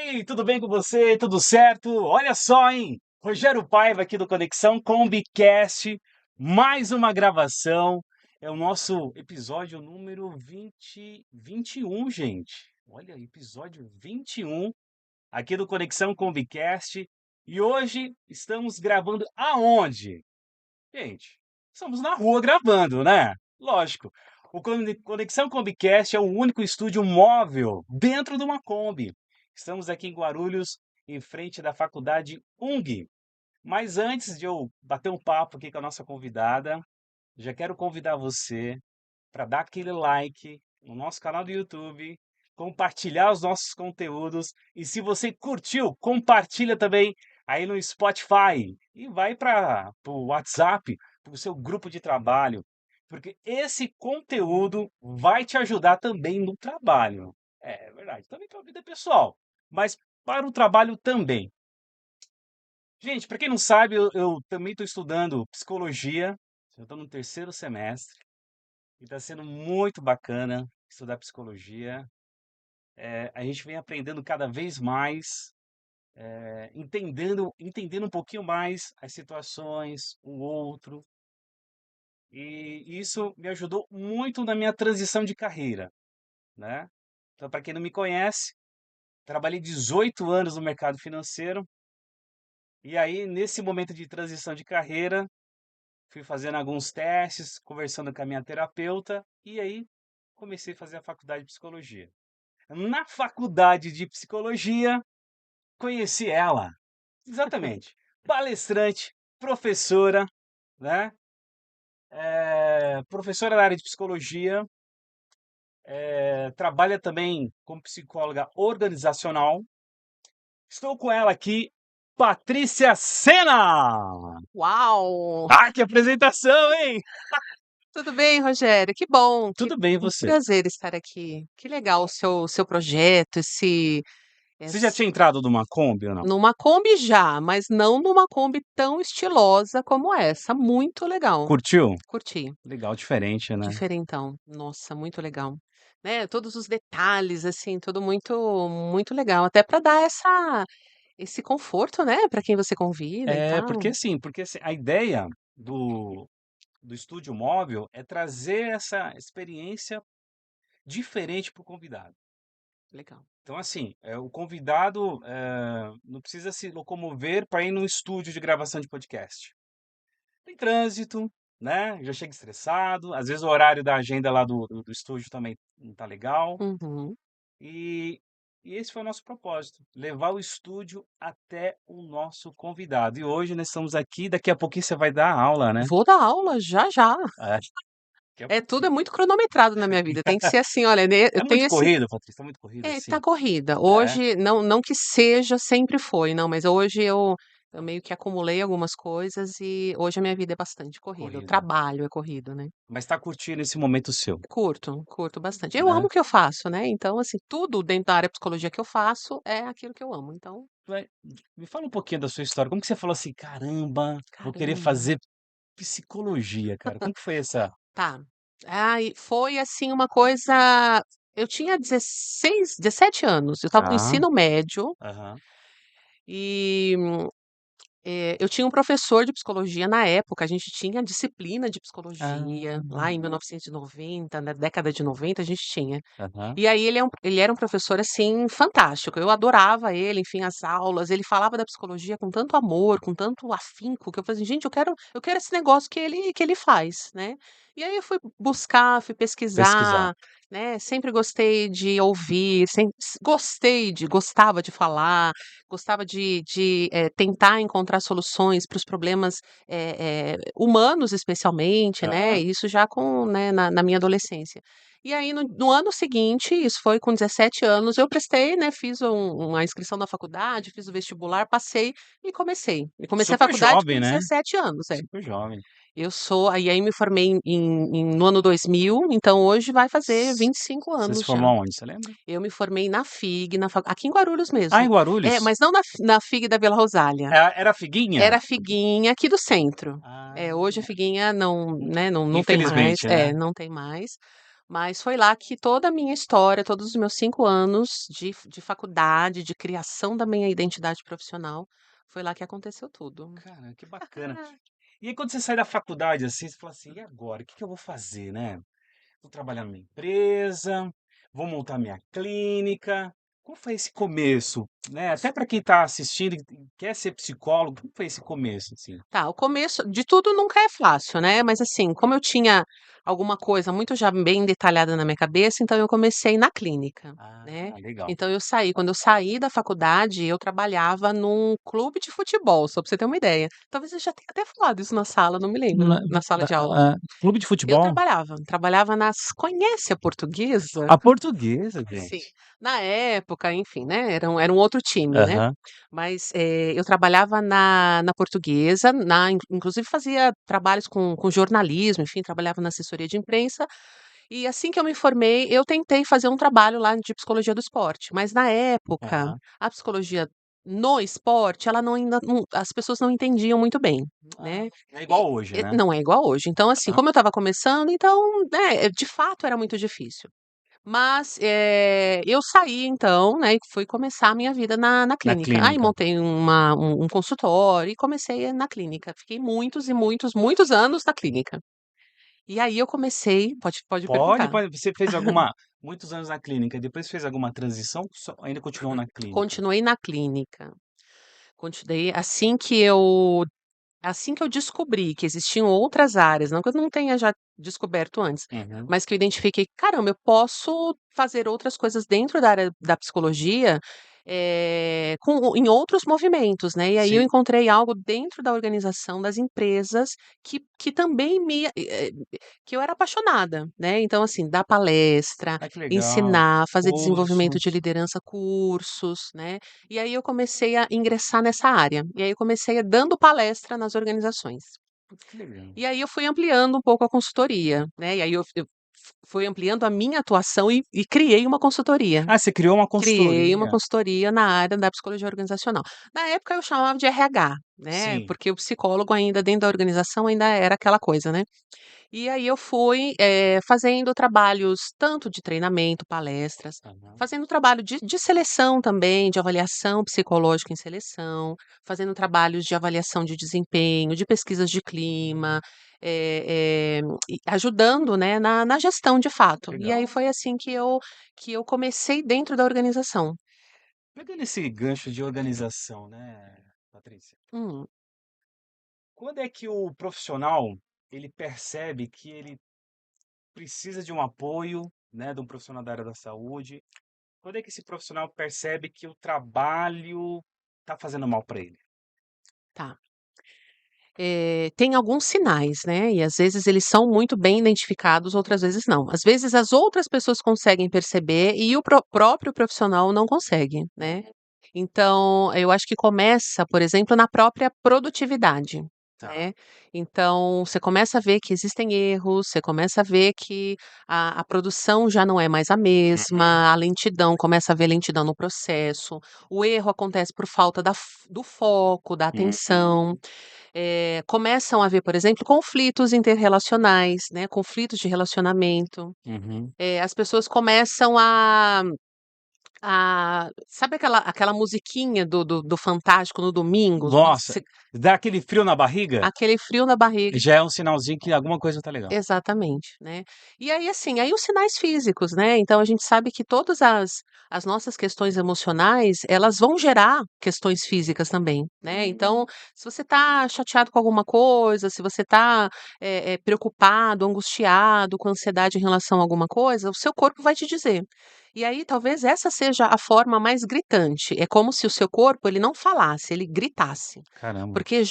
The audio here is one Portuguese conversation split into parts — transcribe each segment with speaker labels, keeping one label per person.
Speaker 1: aí, tudo bem com você? Tudo certo? Olha só, hein? Rogério Paiva aqui do Conexão Combicast, mais uma gravação. É o nosso episódio número 21, gente. Olha, episódio 21 aqui do Conexão Combicast. E hoje estamos gravando aonde? Gente, estamos na rua gravando, né? Lógico. O Conexão Combicast é o único estúdio móvel dentro de uma Kombi. Estamos aqui em Guarulhos, em frente da faculdade UNG. Mas antes de eu bater um papo aqui com a nossa convidada, já quero convidar você para dar aquele like no nosso canal do YouTube, compartilhar os nossos conteúdos e se você curtiu, compartilha também aí no Spotify e vai para o WhatsApp, para o seu grupo de trabalho, porque esse conteúdo vai te ajudar também no trabalho. É verdade, também para a vida pessoal, mas para o trabalho também. Gente, para quem não sabe, eu também estou estudando psicologia, eu estou no terceiro semestre. E está sendo muito bacana estudar psicologia. A gente vem aprendendo cada vez mais, entendendo um pouquinho mais as situações, o outro. E isso me ajudou muito na minha transição de carreira, né? Então, para quem não me conhece, trabalhei 18 anos no mercado financeiro. E aí, nesse momento de transição de carreira, fui fazendo alguns testes, conversando com a minha terapeuta, e aí comecei a fazer a faculdade de psicologia. Na faculdade de psicologia, conheci ela. Exatamente. Palestrante, professora, né? Professora da área de psicologia, trabalha também como psicóloga organizacional. Estou com ela aqui, Patrícia Sena!
Speaker 2: Uau!
Speaker 1: Ah, que apresentação, hein?
Speaker 2: Tudo bem, Rogério? Que bom, que
Speaker 1: Tudo bem, e
Speaker 2: um
Speaker 1: você?
Speaker 2: prazer estar aqui. Que legal o seu projeto,
Speaker 1: Você já
Speaker 2: esse
Speaker 1: tinha entrado numa Kombi ou não?
Speaker 2: numa Kombi já, mas não numa Kombi tão estilosa como essa. Muito legal.
Speaker 1: Curtiu?
Speaker 2: Curti.
Speaker 1: Legal, diferente, né?
Speaker 2: Diferentão. Nossa, muito legal. Né, todos os detalhes, assim, tudo muito legal. Até para dar esse conforto, né, para quem você convida e tal.
Speaker 1: Porque assim, a ideia do estúdio móvel é trazer essa experiência diferente para o convidado.
Speaker 2: Legal.
Speaker 1: Então, assim, o convidado não precisa se locomover para ir num estúdio de gravação de podcast. Tem trânsito, né? Já chega estressado. Às vezes o horário da agenda lá do estúdio também não tá legal.
Speaker 2: Uhum.
Speaker 1: E, e esse foi o nosso propósito, levar o estúdio até o nosso convidado. E hoje nós estamos aqui, daqui a pouquinho você vai dar aula, né?
Speaker 2: Vou dar aula já já.
Speaker 1: É, daqui a
Speaker 2: Tudo é
Speaker 1: pouquinho.
Speaker 2: muito cronometrado na minha vida, tem que ser assim, olha, eu
Speaker 1: É muito
Speaker 2: tenho esse
Speaker 1: corrido, Patrícia, é muito corrido
Speaker 2: tá
Speaker 1: assim.
Speaker 2: corrida.
Speaker 1: É,
Speaker 2: Hoje, não que seja, sempre foi, não, mas hoje eu meio que acumulei algumas coisas e hoje a minha vida é bastante corrida, o
Speaker 1: corrido.
Speaker 2: trabalho é corrido, né.
Speaker 1: Mas tá curtindo esse momento seu,
Speaker 2: Curto bastante. Eu amo
Speaker 1: né?
Speaker 2: o que eu faço, né, então, assim, tudo dentro da área psicologia que eu faço é aquilo que eu amo, então,
Speaker 1: Vai, me fala um pouquinho da sua história. Como que você falou assim, caramba, vou querer
Speaker 2: caramba.
Speaker 1: fazer psicologia, cara? Como que foi essa?
Speaker 2: Tá. Ai, foi, assim, uma coisa eu tinha 16, 17 anos, eu estava no
Speaker 1: Tá,
Speaker 2: ensino médio
Speaker 1: aham.
Speaker 2: e eu tinha um professor de psicologia na época, a gente tinha disciplina de psicologia,
Speaker 1: Ah,
Speaker 2: lá em 1990, na década de 90 a gente tinha.
Speaker 1: aham.
Speaker 2: E aí ele era um professor, assim, fantástico, eu adorava ele, enfim, as aulas, ele falava da psicologia com tanto amor, com tanto afinco, que eu falei assim: "Gente, eu quero esse negócio que ele faz", né. E aí eu fui buscar, fui
Speaker 1: Pesquisar.
Speaker 2: pesquisar, né, sempre gostei de ouvir, gostava de falar, gostava de tentar encontrar soluções para os problemas, humanos especialmente, né,
Speaker 1: Aham.
Speaker 2: isso já né, na minha adolescência. E aí no ano seguinte, isso foi com 17 anos, eu prestei, né, fiz uma inscrição na faculdade, fiz o vestibular, passei e comecei. E comecei a
Speaker 1: Super
Speaker 2: faculdade com
Speaker 1: jovem, né?
Speaker 2: 17 anos, é.
Speaker 1: Super jovem.
Speaker 2: Aí me formei no ano 2000, então hoje vai fazer
Speaker 1: S
Speaker 2: 25
Speaker 1: Você se
Speaker 2: anos já.
Speaker 1: formou aonde, você lembra?
Speaker 2: Eu me formei na FIG, aqui em Guarulhos
Speaker 1: Ah,
Speaker 2: mesmo.
Speaker 1: em
Speaker 2: É,
Speaker 1: Guarulhos?
Speaker 2: mas não na FIG da Vila Rosália.
Speaker 1: Era Figuinha?
Speaker 2: Era a Figuinha aqui do centro.
Speaker 1: Ah,
Speaker 2: É, hoje a Figuinha não,
Speaker 1: in
Speaker 2: né, não tem mais.
Speaker 1: infelizmente,
Speaker 2: É,
Speaker 1: né?
Speaker 2: não tem mais. Mas foi lá que toda a minha história, todos os meus 5 anos de faculdade, de criação da minha identidade profissional, foi lá que aconteceu tudo.
Speaker 1: Cara, que bacana. E aí quando você sai da faculdade, assim, você fala assim: "E agora? O que que eu vou fazer, né? Vou trabalhar numa empresa, vou montar minha clínica". Como foi esse começo, né, até para quem está assistindo e quer ser psicólogo, como foi esse começo, assim?
Speaker 2: Tá, o começo de tudo nunca é fácil, né, mas assim, como eu tinha alguma coisa muito já bem detalhada na minha cabeça, então eu comecei na clínica, né.
Speaker 1: Ah, legal.
Speaker 2: Então quando eu saí da faculdade, eu trabalhava num clube de futebol, só pra você ter uma ideia. Talvez eu já tenha até falado isso na sala, não me lembro,
Speaker 1: Na
Speaker 2: na sala
Speaker 1: da
Speaker 2: de aula.
Speaker 1: clube de
Speaker 2: Eu
Speaker 1: futebol?
Speaker 2: trabalhava nas conhece a Portuguesa?
Speaker 1: A portuguesa,
Speaker 2: Sim.
Speaker 1: gente.
Speaker 2: Na época, enfim, né, era um outro time, né.
Speaker 1: Aham.
Speaker 2: Mas, eu trabalhava na Portuguesa, inclusive fazia trabalhos com jornalismo, enfim, trabalhava na assessoria de imprensa, e assim que eu me formei, eu tentei fazer um trabalho lá de psicologia do esporte, mas na época,
Speaker 1: Aham.
Speaker 2: a psicologia no esporte, ela não ainda não as pessoas não entendiam muito bem,
Speaker 1: Ah,
Speaker 2: né.
Speaker 1: é igual hoje, né?
Speaker 2: Não é igual hoje. Então, assim,
Speaker 1: Aham.
Speaker 2: como eu estava começando, então, né, de fato era muito difícil. Mas, eu saí então, né, e fui começar a minha vida na
Speaker 1: Na
Speaker 2: clínica. Aí
Speaker 1: clínica.
Speaker 2: montei um consultório e comecei na clínica. Fiquei muitos e muitos, muitos anos na clínica. E aí eu comecei pode
Speaker 1: Pode,
Speaker 2: perguntar.
Speaker 1: pode. Você fez alguma muitos anos na clínica, depois fez alguma transição, só ainda continuou na clínica?
Speaker 2: Continuei na clínica. Continuei assim que eu descobri que existiam outras áreas, não que eu não tenha já descoberto antes,
Speaker 1: Uhum.
Speaker 2: mas que eu identifiquei: "Caramba, eu posso fazer outras coisas dentro da área da psicologia, em outros movimentos", né. E aí eu
Speaker 1: Sim.
Speaker 2: encontrei algo dentro da organização das empresas que também que eu era apaixonada, né. Então, assim, dar palestra,
Speaker 1: Ai, que legal.
Speaker 2: ensinar, fazer desenvolvimento de
Speaker 1: Cursos.
Speaker 2: liderança, cursos, né. E aí eu comecei a ingressar nessa área. E aí eu comecei dando palestra nas organizações.
Speaker 1: Putz, que legal.
Speaker 2: E aí eu fui ampliando um pouco a consultoria, né, e aí eu fui ampliando a minha atuação e criei uma consultoria.
Speaker 1: Ah, você criou uma
Speaker 2: Criei uma
Speaker 1: consultoria.
Speaker 2: consultoria na área da psicologia organizacional. Na época eu chamava de RH, né,
Speaker 1: Sim.
Speaker 2: porque o psicólogo ainda dentro da organização ainda era aquela coisa, né. E aí eu fui, fazendo trabalhos tanto de treinamento, palestras,
Speaker 1: Aham.
Speaker 2: fazendo trabalho de seleção também, de avaliação psicológica em seleção, fazendo trabalhos de avaliação de desempenho, de pesquisas de clima, e ajudando, né, na gestão de fato. E aí
Speaker 1: Legal.
Speaker 2: foi assim que eu comecei dentro da organização.
Speaker 1: Pegando esse gancho de organização, né, Patrícia,
Speaker 2: Hum,
Speaker 1: quando é que o profissional, ele percebe que ele precisa de um apoio, né, de um profissional da área da saúde? Quando é que esse profissional percebe que o trabalho está fazendo mal para ele?
Speaker 2: tá. Tem alguns sinais, né, e às vezes eles são muito bem identificados, outras vezes não. Às vezes as outras pessoas conseguem perceber e o próprio profissional não consegue, né. Então, eu acho que começa, por exemplo, na própria produtividade,
Speaker 1: Tá.
Speaker 2: né. Então, você começa a ver que existem erros, você começa a ver que a produção já não é mais a
Speaker 1: Uhum,
Speaker 2: mesma, a lentidão começa a ver lentidão no processo, o erro acontece por falta do foco, da atenção.
Speaker 1: uhum,
Speaker 2: Começam a haver, por exemplo, conflitos interrelacionais, né, conflitos de relacionamento.
Speaker 1: uhum.
Speaker 2: As pessoas começam sabe aquela musiquinha do Fantástico no domingo?
Speaker 1: Nossa, dá aquele frio na barriga?
Speaker 2: Aquele frio na barriga.
Speaker 1: Já é um sinalzinho que alguma coisa não tá legal.
Speaker 2: Exatamente, né. E aí, assim, aí os sinais físicos, né, então a gente sabe que todas as nossas questões emocionais, elas vão gerar questões físicas também, né. Então, se você tá chateado com alguma coisa, se você tá, preocupado, angustiado, com ansiedade em relação a alguma coisa, o seu corpo vai te dizer. E aí talvez essa seja a forma mais gritante, é como se o seu corpo ele não falasse, ele gritasse,
Speaker 1: Caramba.
Speaker 2: porque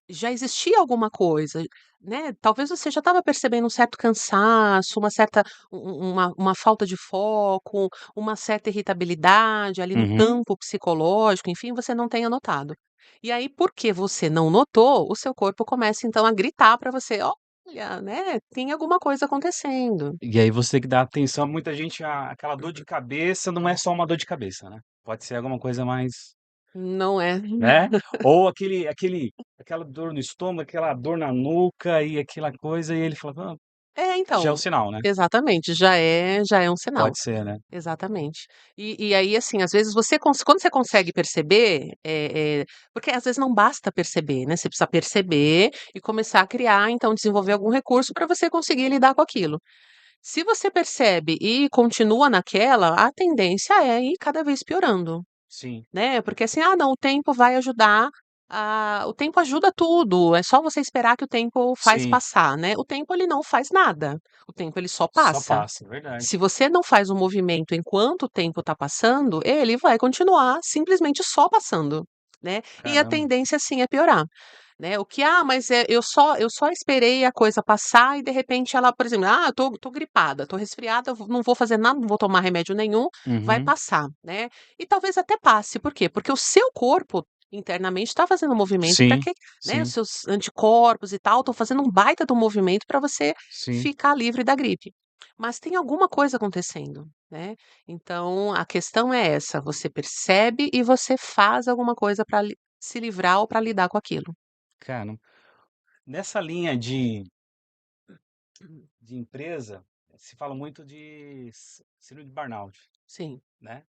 Speaker 2: já existia alguma coisa, né, talvez você já estava percebendo um certo cansaço, uma certa uma falta de foco, uma certa irritabilidade ali no
Speaker 1: Uhum.
Speaker 2: campo psicológico, enfim, você não tenha notado. E aí, porque você não notou, o seu corpo começa então a gritar para você: "Olha, né, tem alguma coisa acontecendo".
Speaker 1: E aí você tem que dar atenção, muita gente aquela dor de cabeça não é só uma dor de cabeça, né, pode ser alguma coisa mais,
Speaker 2: Não é?
Speaker 1: né, ou aquela dor no estômago, aquela dor na nuca e aquela coisa e ele fala: "Ah",
Speaker 2: É,
Speaker 1: já é o
Speaker 2: então,
Speaker 1: sinal, né?
Speaker 2: exatamente, já é um sinal.
Speaker 1: Pode ser, né?
Speaker 2: Exatamente. E aí, assim, às vezes quando você consegue perceber, porque às vezes não basta perceber, né, você precisa perceber e começar a criar, então desenvolver algum recurso para você conseguir lidar com aquilo. Se você percebe e continua naquela, a tendência é ir cada vez piorando.
Speaker 1: Sim,
Speaker 2: Né, porque assim: "Ah não, o tempo vai ajudar", o tempo ajuda tudo, é só você esperar que o tempo faz
Speaker 1: sim,
Speaker 2: passar, né. O tempo ele não faz nada, o tempo ele só
Speaker 1: só
Speaker 2: passa.
Speaker 1: passa, é verdade.
Speaker 2: Se você não faz um movimento enquanto o tempo está passando, ele vai continuar simplesmente só passando, né. E a
Speaker 1: Caramba.
Speaker 2: tendência sim é piorar, né. O que: "Ah, mas, eu só esperei a coisa passar e de repente ela", por exemplo: "Ah, eu tô gripada, tô resfriada, não vou fazer nada, não vou tomar remédio nenhum, vai
Speaker 1: Uhum.
Speaker 2: passar", né. E talvez até passe, por quê? Porque o seu corpo internamente está fazendo um movimento para
Speaker 1: Sim,
Speaker 2: que, né, os
Speaker 1: sim,
Speaker 2: seus anticorpos e tal estão fazendo um baita do movimento para você
Speaker 1: sim.
Speaker 2: ficar livre da gripe. Mas tem alguma coisa acontecendo, né. Então a questão é essa, você percebe e você faz alguma coisa para se livrar ou para lidar com aquilo.
Speaker 1: Caramba. Nessa linha de empresa, se fala muito de síndrome de burnout,
Speaker 2: Sim,
Speaker 1: né?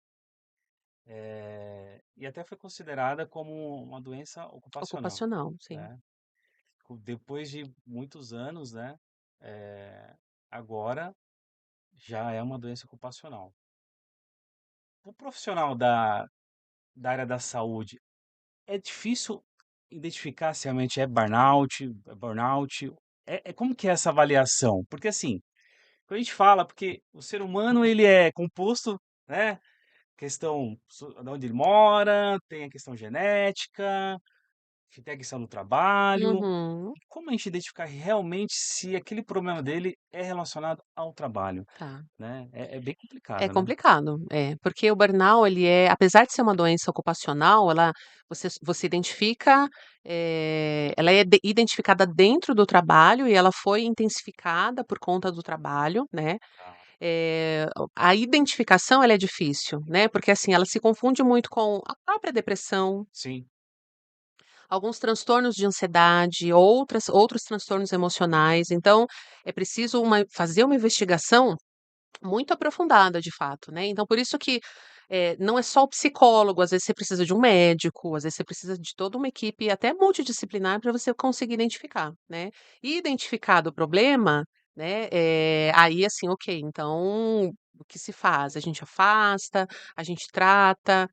Speaker 1: E até foi considerada como uma doença ocupacional,
Speaker 2: ocupacional, sim.
Speaker 1: né? Depois de muitos anos, né? Agora já é uma doença ocupacional. O profissional da área da saúde, é difícil identificar se realmente é burnout. Como que é essa avaliação? Porque assim, quando a gente fala, porque o ser humano ele é composto, né? Questão de onde ele mora, tem a questão genética, que tem a questão do trabalho.
Speaker 2: Uhum,
Speaker 1: E como a gente identificar realmente se aquele problema dele é relacionado ao trabalho,
Speaker 2: tá.
Speaker 1: né? É bem
Speaker 2: É
Speaker 1: complicado, né?
Speaker 2: complicado, porque o burnout ele apesar de ser uma doença ocupacional, você identifica, ela é identificada dentro do trabalho e ela foi intensificada por conta do trabalho, né.
Speaker 1: Tá.
Speaker 2: A identificação ela é difícil, né, porque assim, ela se confunde muito com a própria depressão,
Speaker 1: Sim,
Speaker 2: alguns transtornos de ansiedade, outros transtornos emocionais, então é preciso fazer uma investigação muito aprofundada, de fato, né. Então por isso que, não é só o psicólogo, às vezes você precisa de um médico, às vezes você precisa de toda uma equipe até multidisciplinar para você conseguir identificar, né. E identificado o problema, né, aí assim, ok, então o que se faz? A gente afasta, a gente trata,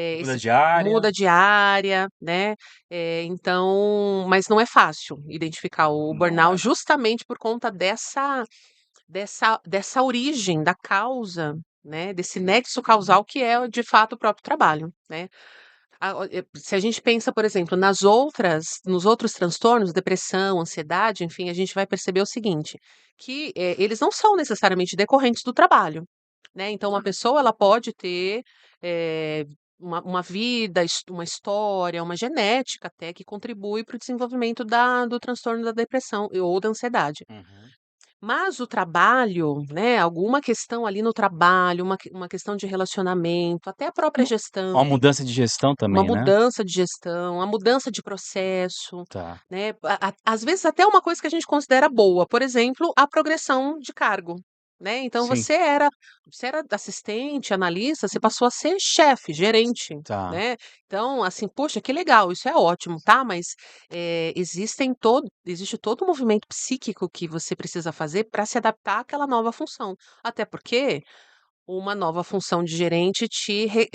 Speaker 1: muda de área.
Speaker 2: muda de área, né, então mas não é fácil identificar o
Speaker 1: Não
Speaker 2: burnout
Speaker 1: é.
Speaker 2: justamente por conta dessa origem, da causa, né, desse nexo causal que é, de fato, o próprio trabalho, né. Se a gente pensa, por exemplo, nos outros transtornos, depressão, ansiedade, enfim, a gente vai perceber o seguinte, que, eles não são necessariamente decorrentes do trabalho, né. Então uma pessoa ela pode ter, eh, uma vida, uma história, uma genética até que contribui para o desenvolvimento do transtorno da depressão ou da ansiedade.
Speaker 1: Uhum.
Speaker 2: Mas o trabalho, né, alguma questão ali no trabalho, uma questão de relacionamento, até a própria
Speaker 1: Uma
Speaker 2: gestão,
Speaker 1: mudança de gestão
Speaker 2: uma
Speaker 1: também, né?
Speaker 2: mudança de gestão, uma mudança de processo,
Speaker 1: Tá.
Speaker 2: né, às vezes até uma coisa que a gente considera boa, por exemplo, a progressão de cargo, né, então
Speaker 1: Sim,
Speaker 2: você era assistente, analista, você passou a ser chefe, gerente,
Speaker 1: tá.
Speaker 2: né, então assim, poxa, que legal, isso é ótimo, tá, mas, existe todo um movimento psíquico que você precisa fazer para se adaptar àquela nova função, até porque uma nova função de gerente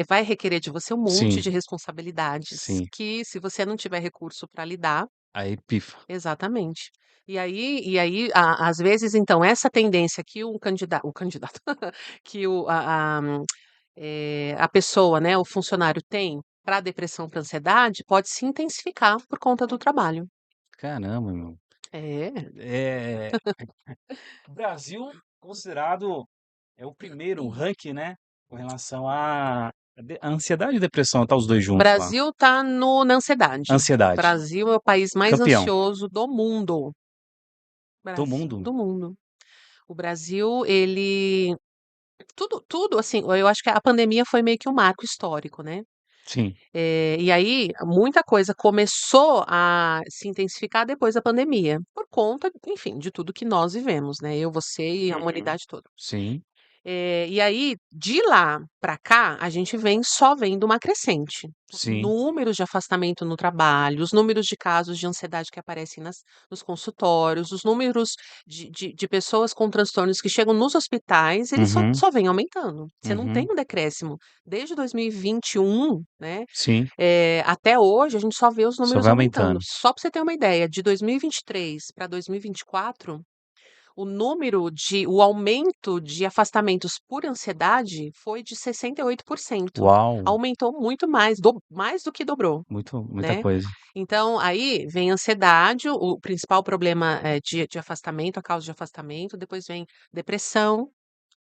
Speaker 2: vai requerer de você um monte
Speaker 1: Sim,
Speaker 2: de responsabilidades
Speaker 1: sim.
Speaker 2: que, se você não tiver recurso para lidar,
Speaker 1: Aí pifa.
Speaker 2: exatamente. E aí, às vezes, então, essa tendência que o candidato, que a pessoa, né, o funcionário tem para depressão, para ansiedade, pode se intensificar por conta do trabalho.
Speaker 1: Caramba, meu.
Speaker 2: É.
Speaker 1: É, o Brasil considerado o primeiro ranking, né, com relação à ansiedade e depressão, tá os 2 juntos lá.
Speaker 2: Brasil tá na ansiedade.
Speaker 1: Ansiedade.
Speaker 2: Brasil é o país mais
Speaker 1: Campeão
Speaker 2: ansioso do mundo.
Speaker 1: do
Speaker 2: Brasil,
Speaker 1: mundo.
Speaker 2: do mundo. O Brasil, ele tudo assim, eu acho que a pandemia foi meio que um marco histórico, né.
Speaker 1: Sim.
Speaker 2: E aí, muita coisa começou a se intensificar depois da pandemia, por conta, enfim, de tudo que nós vivemos, né, eu, você e a
Speaker 1: Uhum.
Speaker 2: humanidade toda.
Speaker 1: Sim,
Speaker 2: E aí, de lá para cá, a gente vem só vendo uma crescente. Os
Speaker 1: sim.
Speaker 2: números de afastamento no trabalho, os números de casos de ansiedade que aparecem nos consultórios, os números de pessoas com transtornos que chegam nos hospitais, eles só,
Speaker 1: Uhum,
Speaker 2: só vêm aumentando. Você não tem
Speaker 1: uhum.
Speaker 2: um decréscimo. Desde 2021, né,
Speaker 1: Sim,
Speaker 2: até hoje, a gente só vê os
Speaker 1: só
Speaker 2: números
Speaker 1: vai
Speaker 2: aumentando.
Speaker 1: aumentando.
Speaker 2: Só para você ter uma ideia, de 2023 para 2024, o aumento de afastamentos por ansiedade foi de 68%.
Speaker 1: Uau,
Speaker 2: Aumentou muito mais, mais do que dobrou,
Speaker 1: muita
Speaker 2: né.
Speaker 1: coisa.
Speaker 2: Então, aí vem a ansiedade, o principal problema, de afastamento, a causa de afastamento, depois vem depressão,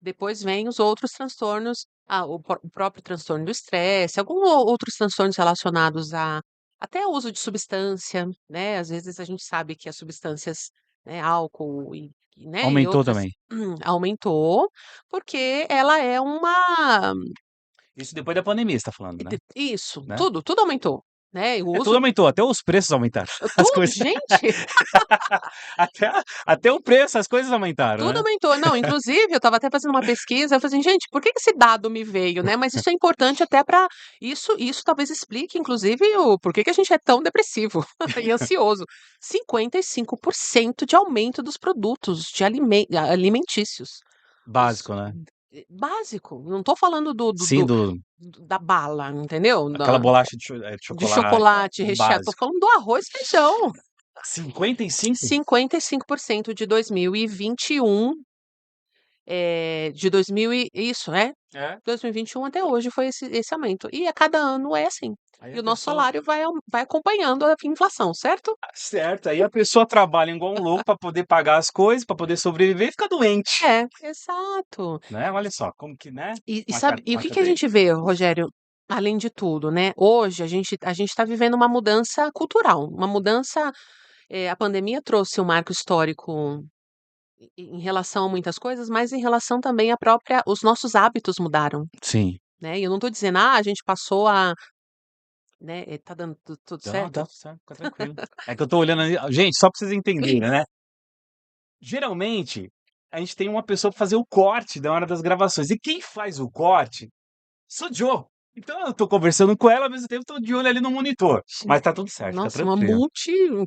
Speaker 2: depois vem os outros transtornos, o próprio transtorno do estresse, outros transtornos relacionados a até o uso de substância, né, às vezes a gente sabe que as substâncias, né, álcool e
Speaker 1: Aumentou
Speaker 2: outras
Speaker 1: também.
Speaker 2: aumentou, porque ela é uma
Speaker 1: Isso depois da pandemia, você tá falando, né?
Speaker 2: isso,
Speaker 1: Né?
Speaker 2: tudo aumentou, né, e o
Speaker 1: É, tudo
Speaker 2: uso
Speaker 1: aumentou, até os preços aumentaram. As
Speaker 2: tudo,
Speaker 1: coisas
Speaker 2: gente.
Speaker 1: até até o preço, as coisas aumentaram,
Speaker 2: Tudo
Speaker 1: né?
Speaker 2: aumentou. Não, inclusive eu estava até fazendo uma pesquisa, eu falei assim: "Gente, por que que esse dado me veio, né?" Mas isso é importante até para isso talvez explique inclusive o porquê que a gente é tão depressivo e ansioso. 55% de aumento dos produtos de alimentícios. Os
Speaker 1: Básico, né?
Speaker 2: básico, não estou falando
Speaker 1: Sim,
Speaker 2: da bala, entendeu?
Speaker 1: aquela bolacha de
Speaker 2: De
Speaker 1: chocolate,
Speaker 2: chocolate
Speaker 1: o
Speaker 2: recheado, estou
Speaker 1: básico.
Speaker 2: falando do arroz e feijão.
Speaker 1: 55?
Speaker 2: 55% de 2021. De 2000 isso,
Speaker 1: É,
Speaker 2: 2021 até hoje foi esse aumento. E a cada ano é assim.
Speaker 1: aí
Speaker 2: E
Speaker 1: a
Speaker 2: o nosso
Speaker 1: pessoa
Speaker 2: salário vai acompanhando a inflação, certo?
Speaker 1: certo, aí a pessoa trabalha igual um louco pra poder pagar as coisas, pra poder sobreviver e fica doente,
Speaker 2: É, exato.
Speaker 1: né, olha só como que, né,
Speaker 2: E
Speaker 1: uma
Speaker 2: sabe, e o
Speaker 1: uma
Speaker 2: que que a
Speaker 1: cadeia.
Speaker 2: gente vê, Rogério, além de tudo, né, hoje a gente está vivendo uma mudança cultural, uma mudança, a pandemia trouxe um marco histórico em relação a muitas coisas, mas em relação também à própria os nossos hábitos mudaram,
Speaker 1: Sim.
Speaker 2: né, e eu não estou dizendo: "Ah, a gente passou a", né, tá dando tudo
Speaker 1: Não, tá
Speaker 2: certo?
Speaker 1: tudo certo, fica tranquilo. É que eu tô olhando ali gente, só pra vocês entenderem, né, geralmente, a gente tem uma pessoa pra fazer o corte na hora das gravações, e quem faz o corte sou eu. Então eu tô conversando com ela, ao mesmo tempo tô de olho ali no monitor, mas tá tudo certo, fica
Speaker 2: Nossa, uma
Speaker 1: tranquilo.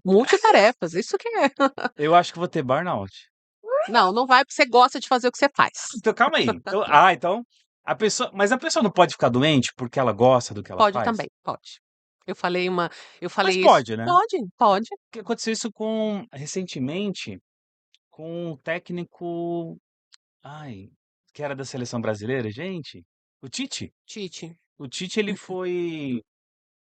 Speaker 2: multitarefas, isso que é.
Speaker 1: Eu acho que vou ter burnout.
Speaker 2: Não, não vai porque você gosta de fazer o que você faz.
Speaker 1: Então calma aí, então a pessoa não pode ficar doente porque ela gosta do que ela
Speaker 2: Pode
Speaker 1: faz?
Speaker 2: também, pode. Eu
Speaker 1: Mas
Speaker 2: falei isso
Speaker 1: pode, né?
Speaker 2: pode, pode.
Speaker 1: Porque aconteceu isso com recentemente, com um técnico, ai, que era da seleção brasileira, gente, o Tite.
Speaker 2: Tite.
Speaker 1: O Tite ele foi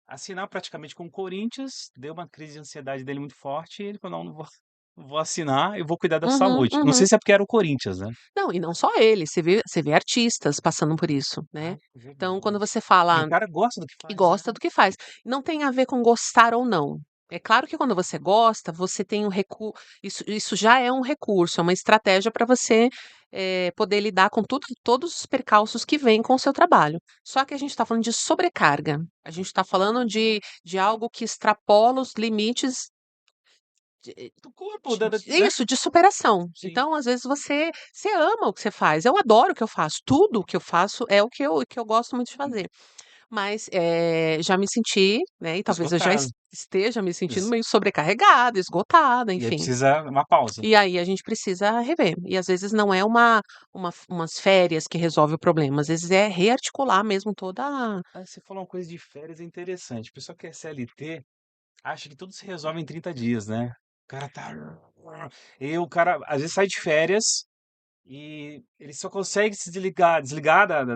Speaker 1: assinar praticamente com o Corinthians, deu uma crise de ansiedade dele muito forte, e ele falou: "Não, não vou assinar, eu vou cuidar da
Speaker 2: Uhum,
Speaker 1: saúde". Não
Speaker 2: uhum.
Speaker 1: sei se é porque era o Corinthians, né.
Speaker 2: Não, e não só ele, você vê artistas passando por isso, né.
Speaker 1: Ah, é
Speaker 2: Então quando
Speaker 1: verdade.
Speaker 2: você
Speaker 1: E o
Speaker 2: fala
Speaker 1: cara gosta do que
Speaker 2: e
Speaker 1: faz, né.
Speaker 2: gosta do que faz. Não tem a ver com gostar ou não. É claro que quando você gosta, você tem um isso já é um recurso, é uma estratégia para você, poder lidar com todos os percalços que vêm com o seu trabalho. Só que a gente está falando de sobrecarga, a gente está falando de algo que extrapola os limites de
Speaker 1: Do corpo, da né.
Speaker 2: isso, de superação.
Speaker 1: Sim.
Speaker 2: Então, às vezes, você ama o que você faz. Eu adoro o que eu faço, tudo o que eu faço é o que eu gosto muito de fazer. Mas, já me senti, né, e talvez eu já
Speaker 1: Esgotado.
Speaker 2: esteja me sentindo
Speaker 1: Ex
Speaker 2: meio sobrecarregada, esgotada,
Speaker 1: e aí
Speaker 2: enfim.
Speaker 1: precisa uma pausa.
Speaker 2: E aí a gente precisa rever. E às vezes não é umas férias que resolve o problema, às vezes é rearticular mesmo toda a
Speaker 1: Ah, você falou uma coisa de férias é interessante, a pessoa que é CLT acha que tudo se resolve em 30 dias, né. O cara tá e o cara às vezes sai de férias, e ele só consegue se desligar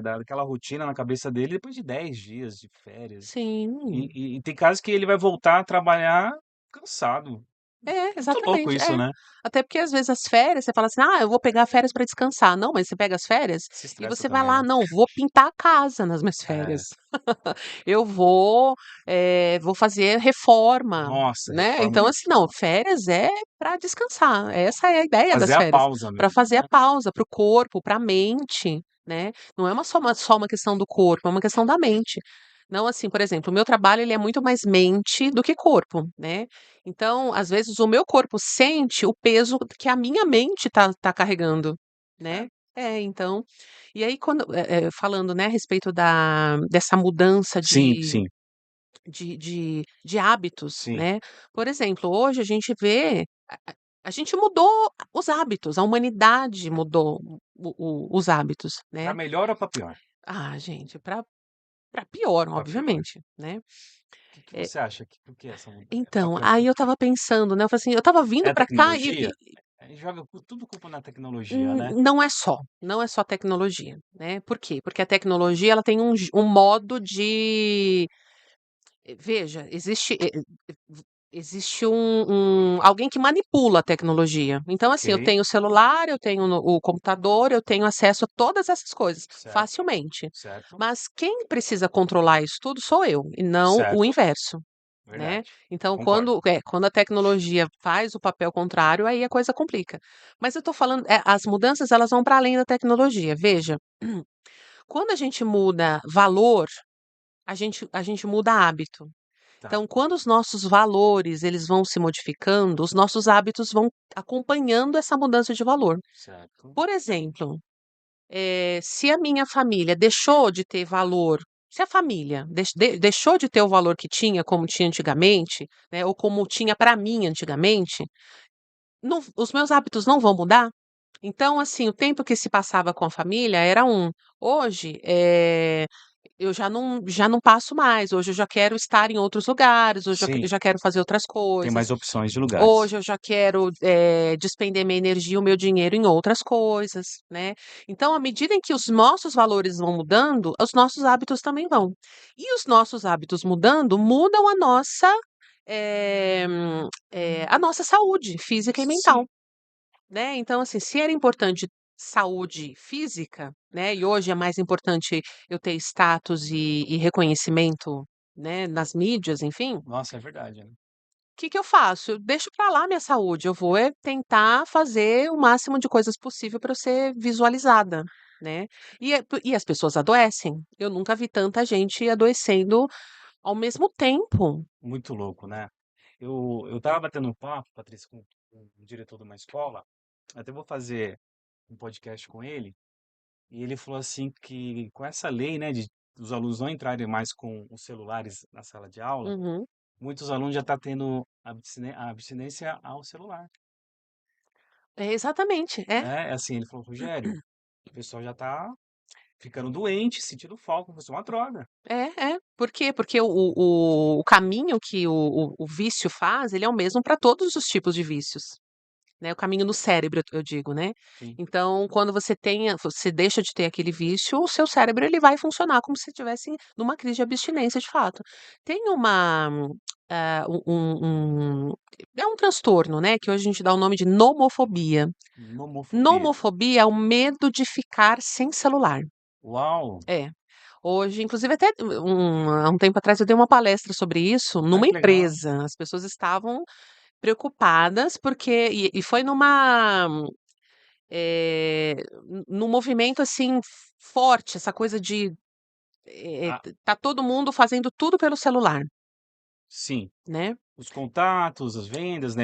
Speaker 1: daquela rotina na cabeça dele depois de 10 dias de férias.
Speaker 2: sim.
Speaker 1: E tem casos que ele vai voltar a trabalhar cansado.
Speaker 2: É,
Speaker 1: Muito louco
Speaker 2: exatamente,
Speaker 1: isso,
Speaker 2: é.
Speaker 1: né.
Speaker 2: Até porque às vezes as férias, você fala assim: "Ah, eu vou pegar férias para descansar". Não, mas você pega as férias
Speaker 1: Se
Speaker 2: e
Speaker 1: estressa
Speaker 2: você vai
Speaker 1: também,
Speaker 2: lá:
Speaker 1: né.
Speaker 2: "Não, vou pintar a casa nas minhas férias.
Speaker 1: É.
Speaker 2: Eu vou fazer reforma",
Speaker 1: Nossa,
Speaker 2: né.
Speaker 1: reforma
Speaker 2: Então assim, não, férias é para descansar, essa é a ideia das
Speaker 1: fazer a
Speaker 2: férias,
Speaker 1: pausa
Speaker 2: para
Speaker 1: mesmo,
Speaker 2: fazer a
Speaker 1: né.
Speaker 2: pausa, para o corpo, para a mente, né. Não é só uma questão do corpo, é uma questão da mente. Não assim, por exemplo, o meu trabalho ele é muito mais mente do que corpo, né. Então, às vezes, o meu corpo sente o peso que a minha mente tá carregando,
Speaker 1: É.
Speaker 2: né. É, então e aí quando falando, né, a respeito dessa mudança
Speaker 1: Sim,
Speaker 2: de
Speaker 1: sim,
Speaker 2: de hábitos,
Speaker 1: sim.
Speaker 2: né. Por exemplo, hoje a gente vê a gente mudou os hábitos, a humanidade mudou os hábitos,
Speaker 1: Para
Speaker 2: né.
Speaker 1: melhor ou para pior?
Speaker 2: Ah, gente, pra pior,
Speaker 1: Para pior.
Speaker 2: obviamente, né.
Speaker 1: Que
Speaker 2: Eh,
Speaker 1: você acha que por que essa mudança? Qual
Speaker 2: então,
Speaker 1: que é
Speaker 2: aí eu estava pensando, né, eu falei assim, eu estava
Speaker 1: é
Speaker 2: vindo
Speaker 1: a
Speaker 2: pra cá
Speaker 1: tecnologia? Joga tudo culpa na tecnologia, né?
Speaker 2: não é só tecnologia, né. Por quê? Porque a tecnologia ela tem um modo de veja, existe alguém que manipula a tecnologia. Então, assim, eu
Speaker 1: Ok,
Speaker 2: tenho o celular, eu tenho o computador, eu tenho acesso a todas essas coisas
Speaker 1: certo,
Speaker 2: facilmente.
Speaker 1: certo,
Speaker 2: Mas quem precisa controlar isso tudo sou eu, e não o
Speaker 1: certo,
Speaker 2: inverso, né.
Speaker 1: verdade.
Speaker 2: Então
Speaker 1: Concordo.
Speaker 2: quando a tecnologia faz o papel contrário, aí a coisa complica. Mas eu tô falando as mudanças elas vão para além da tecnologia. Veja, quando a gente muda valor, a gente muda hábito.
Speaker 1: Tá,
Speaker 2: Então, quando os nossos valores eles vão se modificando, os nossos hábitos vão acompanhando essa mudança de valor.
Speaker 1: certo.
Speaker 2: Por exemplo, se a minha família deixou de ter valor, se a família deixou de ter o valor que tinha, como tinha antigamente, né, ou como tinha para mim antigamente, os meus hábitos não vão mudar? Então, assim, o tempo que se passava com a família era um. Hoje, eu já não passo mais, hoje eu já quero estar em outros lugares, hoje eu
Speaker 1: Sim,
Speaker 2: já quero fazer outras
Speaker 1: tem
Speaker 2: coisas,
Speaker 1: mais opções de lugares.
Speaker 2: hoje eu já quero, despender minha energia, o meu dinheiro em outras coisas, né. Então, à medida em que os nossos valores vão mudando, os nossos hábitos também vão. E os nossos hábitos mudando, mudam a nossa saúde física e mental.
Speaker 1: Sim,
Speaker 2: Né, então assim, se era importante saúde física, né, e hoje é mais importante eu ter status e reconhecimento, né, nas mídias, enfim, o
Speaker 1: nossa, é verdade, né?
Speaker 2: que que eu faço? Eu deixo pra lá minha saúde, eu vou tentar fazer o máximo de coisas possível para eu ser visualizada, né. E as pessoas adoecem, eu nunca vi tanta gente adoecendo ao mesmo tempo.
Speaker 1: Muito louco, né? Eu estava batendo um papo, Patrícia, com o diretor de uma escola, até vou fazer um podcast com ele, e ele falou assim que com essa lei, né, de os alunos não entrarem mais com os celulares na sala de aula,
Speaker 2: Uhum.
Speaker 1: muitos alunos já estão tendo abstinência ao celular.
Speaker 2: É, exatamente, é.
Speaker 1: É, assim, ele falou: "Rogério, o pessoal já está ficando doente, sentindo falta, isso é uma droga".
Speaker 2: É. Por quê? Porque o caminho que o vício faz, ele é o mesmo para todos os tipos de vícios, né, o caminho no cérebro, eu digo, né.
Speaker 1: Sim,
Speaker 2: Então, quando você deixa de ter aquele vício, o seu cérebro ele vai funcionar como se estivesse numa crise de abstinência de fato. Tem é um transtorno, né, que hoje a gente dá o nome de nomofobia.
Speaker 1: nomofobia.
Speaker 2: Nomofobia é o medo de ficar sem celular.
Speaker 1: Uau!
Speaker 2: É. Hoje, inclusive até há um tempo atrás eu dei uma palestra sobre isso
Speaker 1: Ai,
Speaker 2: numa
Speaker 1: que legal.
Speaker 2: empresa, as pessoas estavam preocupadas, porque foi num movimento, assim, forte, essa coisa de,
Speaker 1: Ah,
Speaker 2: tá todo mundo fazendo tudo pelo celular,
Speaker 1: sim,
Speaker 2: né.
Speaker 1: os contatos, as vendas,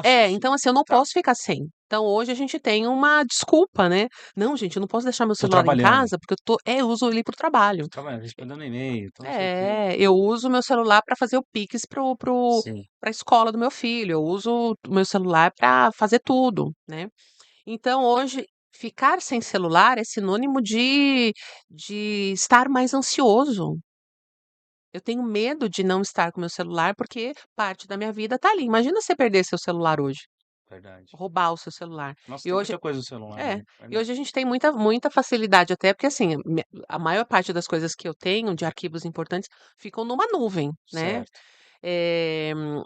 Speaker 2: É,
Speaker 1: negócios.
Speaker 2: então assim, eu não
Speaker 1: Tá,
Speaker 2: posso ficar sem. Então hoje a gente tem uma desculpa, né. "Não gente, eu não posso deixar meu
Speaker 1: tô
Speaker 2: celular em
Speaker 1: trabalhando,
Speaker 2: casa, porque eu uso ele para o
Speaker 1: tô
Speaker 2: trabalho".
Speaker 1: trabalhando, respondendo e-mail, tô não sei o quê.
Speaker 2: É, eu uso o meu celular para fazer o Pix
Speaker 1: Sim,
Speaker 2: pra escola do meu filho, eu uso o meu celular para fazer tudo, né. Então hoje, ficar sem celular é sinônimo de estar mais ansioso. Eu tenho medo de não estar com meu celular, porque parte da minha vida tá ali. Imagina você perder seu celular hoje,
Speaker 1: verdade.
Speaker 2: roubar o seu celular.
Speaker 1: Nossa,
Speaker 2: E
Speaker 1: tem
Speaker 2: hoje
Speaker 1: muita coisa no celular,
Speaker 2: é,
Speaker 1: né,
Speaker 2: e hoje
Speaker 1: verdade.
Speaker 2: a gente tem muita facilidade até porque, assim, a maior parte das coisas que eu tenho de arquivos importantes ficam numa nuvem, né.
Speaker 1: Certo,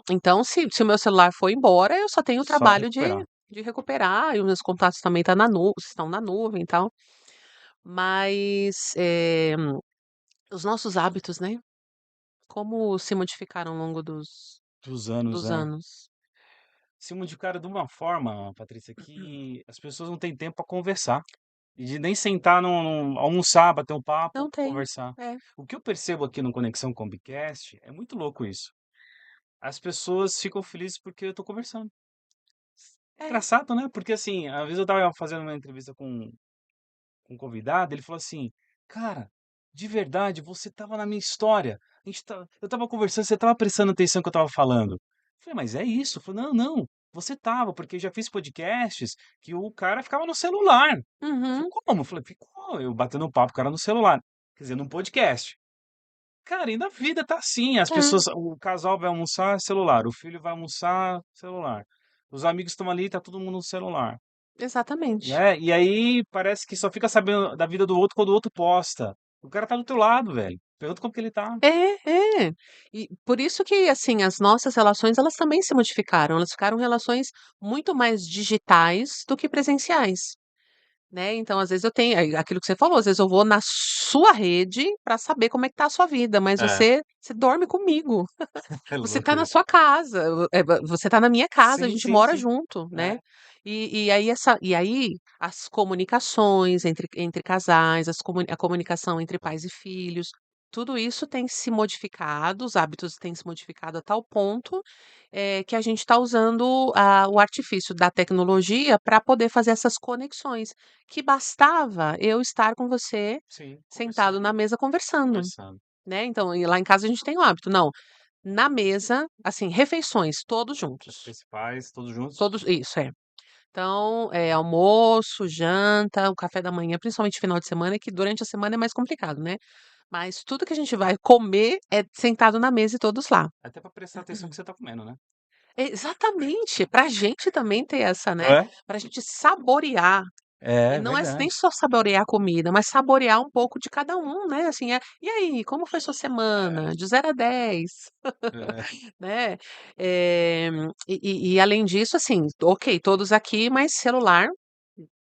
Speaker 2: Então se o meu celular for embora, eu só tenho o
Speaker 1: só
Speaker 2: trabalho
Speaker 1: recuperar.
Speaker 2: de recuperar e os meus contatos também estão na nuvem e tal. Mas, os nossos hábitos, né, como se modificaram ao longo
Speaker 1: Dos anos,
Speaker 2: dos
Speaker 1: né.
Speaker 2: anos.
Speaker 1: Se modificaram de uma forma, Patrícia, que as pessoas não têm tempo para conversar. E de nem sentar almoçar, bater um papo,
Speaker 2: Não tem.
Speaker 1: conversar.
Speaker 2: É.
Speaker 1: O que eu percebo aqui no Conexão Combicast é muito louco isso. As pessoas ficam felizes porque eu tô conversando.
Speaker 2: É.
Speaker 1: Engraçado, né? Porque assim, às vezes eu estava fazendo uma entrevista com um convidado, ele falou assim: "Cara, de verdade, você estava na minha história. Eu estava conversando, você estava prestando atenção no que eu estava falando". Eu falei: "Mas é isso?" Eu falei: "Não, não, você estava, porque eu já fiz podcasts que o cara ficava no celular". Eu falei:
Speaker 2: Uhum.
Speaker 1: "Como?" Eu falei: "Ficou, eu batendo um papo com o cara no celular". Quer dizer, num podcast. Cara, e na vida tá assim, as
Speaker 2: É,
Speaker 1: pessoas o casal vai almoçar, celular, o filho vai almoçar, celular. Os amigos estão ali, tá todo mundo no celular.
Speaker 2: exatamente.
Speaker 1: Né, e aí parece que só fica sabendo da vida do outro quando o outro posta. O cara tá do teu lado, velho. Pergunta como que ele tá.
Speaker 2: É, é. E por isso que, assim, as nossas relações, elas também se modificaram, elas ficaram relações muito mais digitais do que presenciais, né. Então, às vezes eu tenho aquilo que você falou, às vezes eu vou na sua rede para saber como é que tá a sua vida, mas
Speaker 1: É,
Speaker 2: você dorme comigo.
Speaker 1: é
Speaker 2: Você tá
Speaker 1: louco
Speaker 2: na
Speaker 1: isso.
Speaker 2: sua casa, você tá na minha casa, a
Speaker 1: Sim,
Speaker 2: gente
Speaker 1: sim,
Speaker 2: mora
Speaker 1: sim.
Speaker 2: junto, né.
Speaker 1: É,
Speaker 2: E aí as comunicações entre casais, a comunicação entre pais e filhos, tudo isso tem se modificado, os hábitos têm se modificado a tal ponto, que a gente está usando o artifício da tecnologia para poder fazer essas conexões, que bastava eu estar com você
Speaker 1: sim,
Speaker 2: sentado
Speaker 1: conversando,
Speaker 2: na mesa conversando,
Speaker 1: conversando.
Speaker 2: né. Então, e lá em casa a gente tem o hábito, não, na mesa, assim, refeições, todos
Speaker 1: Os
Speaker 2: juntos.
Speaker 1: principais, todos juntos.
Speaker 2: Todos isso, é. Então, almoço, janta, o café da manhã, principalmente final de semana, que durante a semana é mais complicado, né. Mas tudo que a gente vai comer é sentado na mesa e todos lá.
Speaker 1: Até pra prestar atenção no que você tá comendo, né.
Speaker 2: Exatamente, pra gente também ter essa,
Speaker 1: Não
Speaker 2: né,
Speaker 1: é?
Speaker 2: pra gente saborear. E
Speaker 1: É,
Speaker 2: não é nem
Speaker 1: verdade.
Speaker 2: só saborear a comida, mas saborear um pouco de cada um, né, assim, "E aí, como foi sua
Speaker 1: É,
Speaker 2: semana?", de 0 a 10.
Speaker 1: é.
Speaker 2: Né. E além disso, assim, ok, todos aqui, mas celular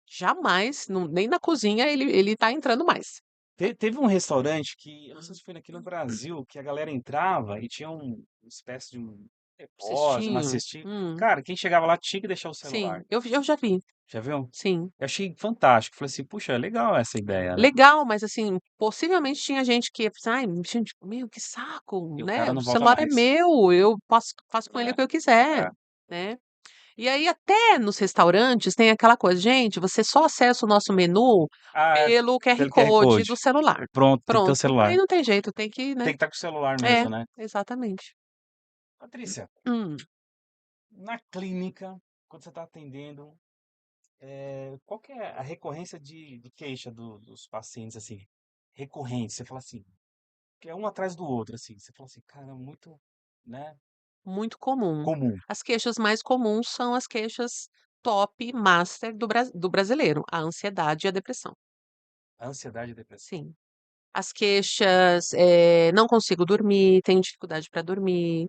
Speaker 2: jamais, nem na cozinha ele tá entrando mais.
Speaker 1: Teve um restaurante que, eu não sei se foi aqui no Brasil, que a galera entrava e tinha uma espécie de um depósito, uma
Speaker 2: Cestinho.
Speaker 1: cestinha. Cara, quem chegava lá tinha que deixar o celular.
Speaker 2: Sim, eu já vi,
Speaker 1: Já viu?
Speaker 2: sim.
Speaker 1: Eu achei fantástico. Falei assim: "Puxa, é legal essa ideia, né".
Speaker 2: Legal, mas assim, possivelmente tinha gente que ia pensar: "Ai, gente, meu, que saco,
Speaker 1: E o
Speaker 2: né,
Speaker 1: cara
Speaker 2: o
Speaker 1: não volta
Speaker 2: celular é
Speaker 1: mais.
Speaker 2: meu, eu faço com ele o
Speaker 1: É,
Speaker 2: que eu quiser",
Speaker 1: é.
Speaker 2: né. E aí até nos restaurantes tem aquela coisa: "Gente, você só acessa o nosso menu
Speaker 1: Ah, é,
Speaker 2: pelo QR
Speaker 1: pelo QR
Speaker 2: Code do
Speaker 1: Code.
Speaker 2: celular".
Speaker 1: Pronto, tem que ter o
Speaker 2: Pronto, aí
Speaker 1: celular.
Speaker 2: não tem jeito, tem que,
Speaker 1: Tem
Speaker 2: né.
Speaker 1: que estar com o celular
Speaker 2: É,
Speaker 1: mesmo, né.
Speaker 2: exatamente.
Speaker 1: Patrícia,
Speaker 2: Hum,
Speaker 1: na clínica, quando você está atendendo, qual que é a recorrência de queixa dos pacientes, assim, recorrente? Você fala assim, que é um atrás do outro, assim, você fala assim: "Cara, muito, né,
Speaker 2: muito comum.
Speaker 1: comum".
Speaker 2: As queixas mais comuns são as queixas top master do brasileiro, a ansiedade e a depressão.
Speaker 1: A ansiedade e a depressão.
Speaker 2: Sim. As queixas, não consigo dormir, tenho dificuldade para dormir,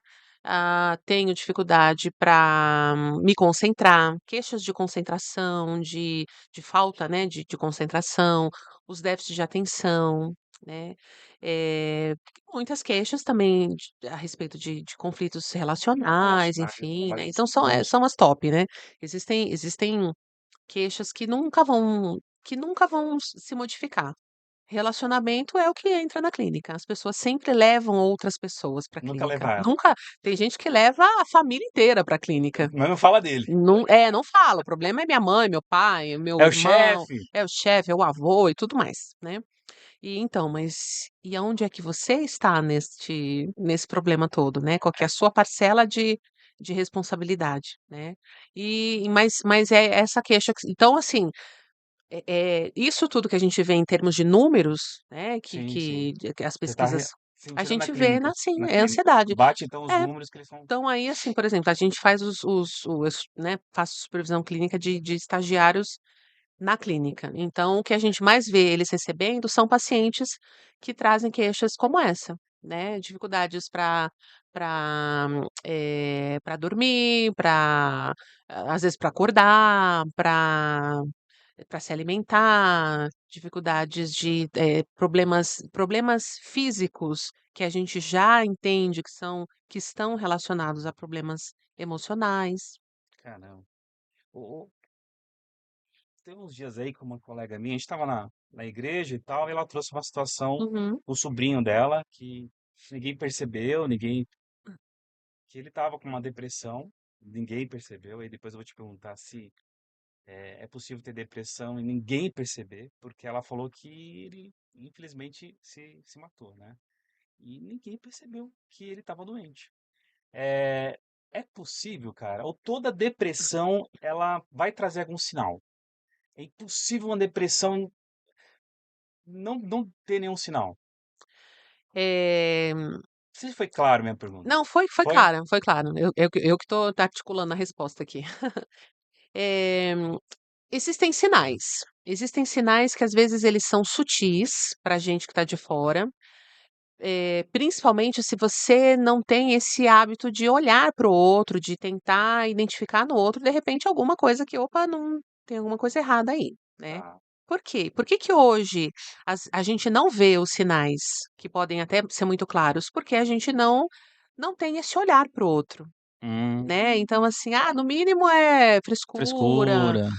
Speaker 2: tenho dificuldade para me concentrar, queixas de concentração, de falta, né, de concentração, os déficits de atenção, né, muitas queixas também a respeito de conflitos relacionais, enfim, né,
Speaker 1: Vários
Speaker 2: então
Speaker 1: vários
Speaker 2: são as top, né. Existem queixas que nunca vão se modificar. Relacionamento é o que entra na clínica, as pessoas sempre levam outras pessoas para
Speaker 1: nunca
Speaker 2: clínica,
Speaker 1: leva ela,
Speaker 2: nunca tem gente que leva a família inteira para clínica,
Speaker 1: mas não fala dele.
Speaker 2: não fala, o problema é minha mãe, meu pai, meu
Speaker 1: É o
Speaker 2: irmão,
Speaker 1: chefe.
Speaker 2: é o chefe, é o avô e tudo mais, né. E então, mas e aonde é que você está nesse problema todo, né, qual que é a sua parcela de responsabilidade, né. Mas é essa queixa que então assim, isso tudo que a gente vê em termos de números, né,
Speaker 1: Sim, sim.
Speaker 2: que as
Speaker 1: Você está
Speaker 2: pesquisas a
Speaker 1: sentindo
Speaker 2: gente vê
Speaker 1: na
Speaker 2: é
Speaker 1: clínica.
Speaker 2: ansiedade.
Speaker 1: Bate então os
Speaker 2: É,
Speaker 1: números que eles são
Speaker 2: então aí, assim, por exemplo, a gente faz né, faço supervisão clínica de estagiários na clínica. Então o que a gente mais vê eles recebendo são pacientes que trazem queixas como essa, né, dificuldades para dormir, para às vezes para acordar, para se alimentar, dificuldades problemas físicos que a gente já entende que estão relacionados a problemas emocionais.
Speaker 1: caramba. O tem uns dias aí com uma colega minha, a gente estava na igreja e tal, e ela trouxe uma situação,
Speaker 2: Uhum.
Speaker 1: o sobrinho dela, que ninguém percebeu, que ele estava com uma depressão, ninguém percebeu, e depois eu vou te perguntar se é possível ter depressão e ninguém perceber, porque ela falou que ele, infelizmente, se matou, né? E ninguém percebeu que ele estava doente. É, é possível, cara, ou toda depressão, ela vai trazer algum sinal? É impossível uma depressão não ter nenhum sinal.
Speaker 2: Eh,
Speaker 1: Não sei se foi claro minha pergunta.
Speaker 2: não, foi
Speaker 1: Foi?
Speaker 2: claro, foi claro. Eu que tô articulando a resposta aqui. Eh, existem sinais que às vezes eles são sutis pra gente que tá de fora, principalmente se você não tem esse hábito de olhar para o outro, de tentar identificar no outro, de repente, alguma coisa que: "Opa, não tem alguma coisa errada aí", né.
Speaker 1: Tá.
Speaker 2: Por quê? Por que que hoje a gente não vê os sinais, que podem até ser muito claros? Porque a gente não tem esse olhar para o outro, né.
Speaker 1: Hum,
Speaker 2: Então, assim, no mínimo é frescura,
Speaker 1: frescura.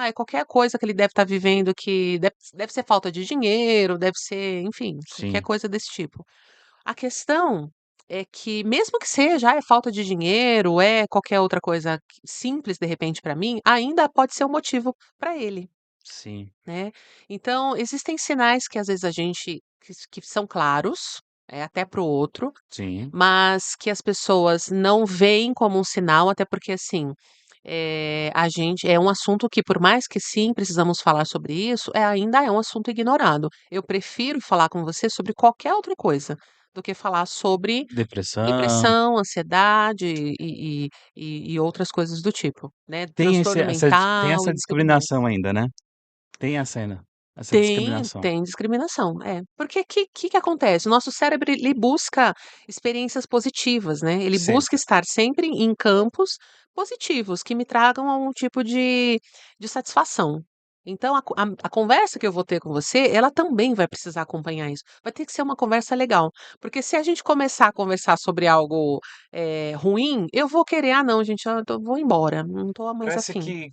Speaker 2: é qualquer coisa que ele deve estar vivendo que deve ser falta de dinheiro, deve ser, enfim, qualquer
Speaker 1: Sim,
Speaker 2: coisa desse tipo. A questão é que mesmo que seja, é falta de dinheiro, é qualquer outra coisa simples, de repente, para mim, ainda pode ser um motivo para ele,
Speaker 1: sim,
Speaker 2: né. Então, existem sinais que às vezes a gente que são claros, até para o outro,
Speaker 1: sim.
Speaker 2: mas que as pessoas não veem como um sinal, até porque, assim, a gente é um assunto que, por mais que sim, precisamos falar sobre isso, ainda é um assunto ignorado. Eu prefiro falar com você sobre qualquer outra coisa, do que falar sobre
Speaker 1: Depressão.
Speaker 2: depressão, ansiedade e outras coisas do tipo, né,
Speaker 1: Tem esse
Speaker 2: transtorno
Speaker 1: essa tem
Speaker 2: mental
Speaker 1: essa
Speaker 2: e tudo mais.
Speaker 1: discriminação ainda, né? Tem essa ainda, essa
Speaker 2: Tem,
Speaker 1: discriminação.
Speaker 2: tem discriminação, é. Porque que acontece? O nosso cérebro ele busca experiências positivas, né, ele busca
Speaker 1: Sempre.
Speaker 2: estar sempre em campos positivos, que me tragam algum tipo de satisfação. Então a conversa que eu vou ter com você, ela também vai precisar acompanhar isso. Vai ter que ser uma conversa legal, porque se a gente começar a conversar sobre algo, ruim, eu vou querer: "Ah não gente, vou embora, não tô mais
Speaker 1: Parece
Speaker 2: afim".
Speaker 1: que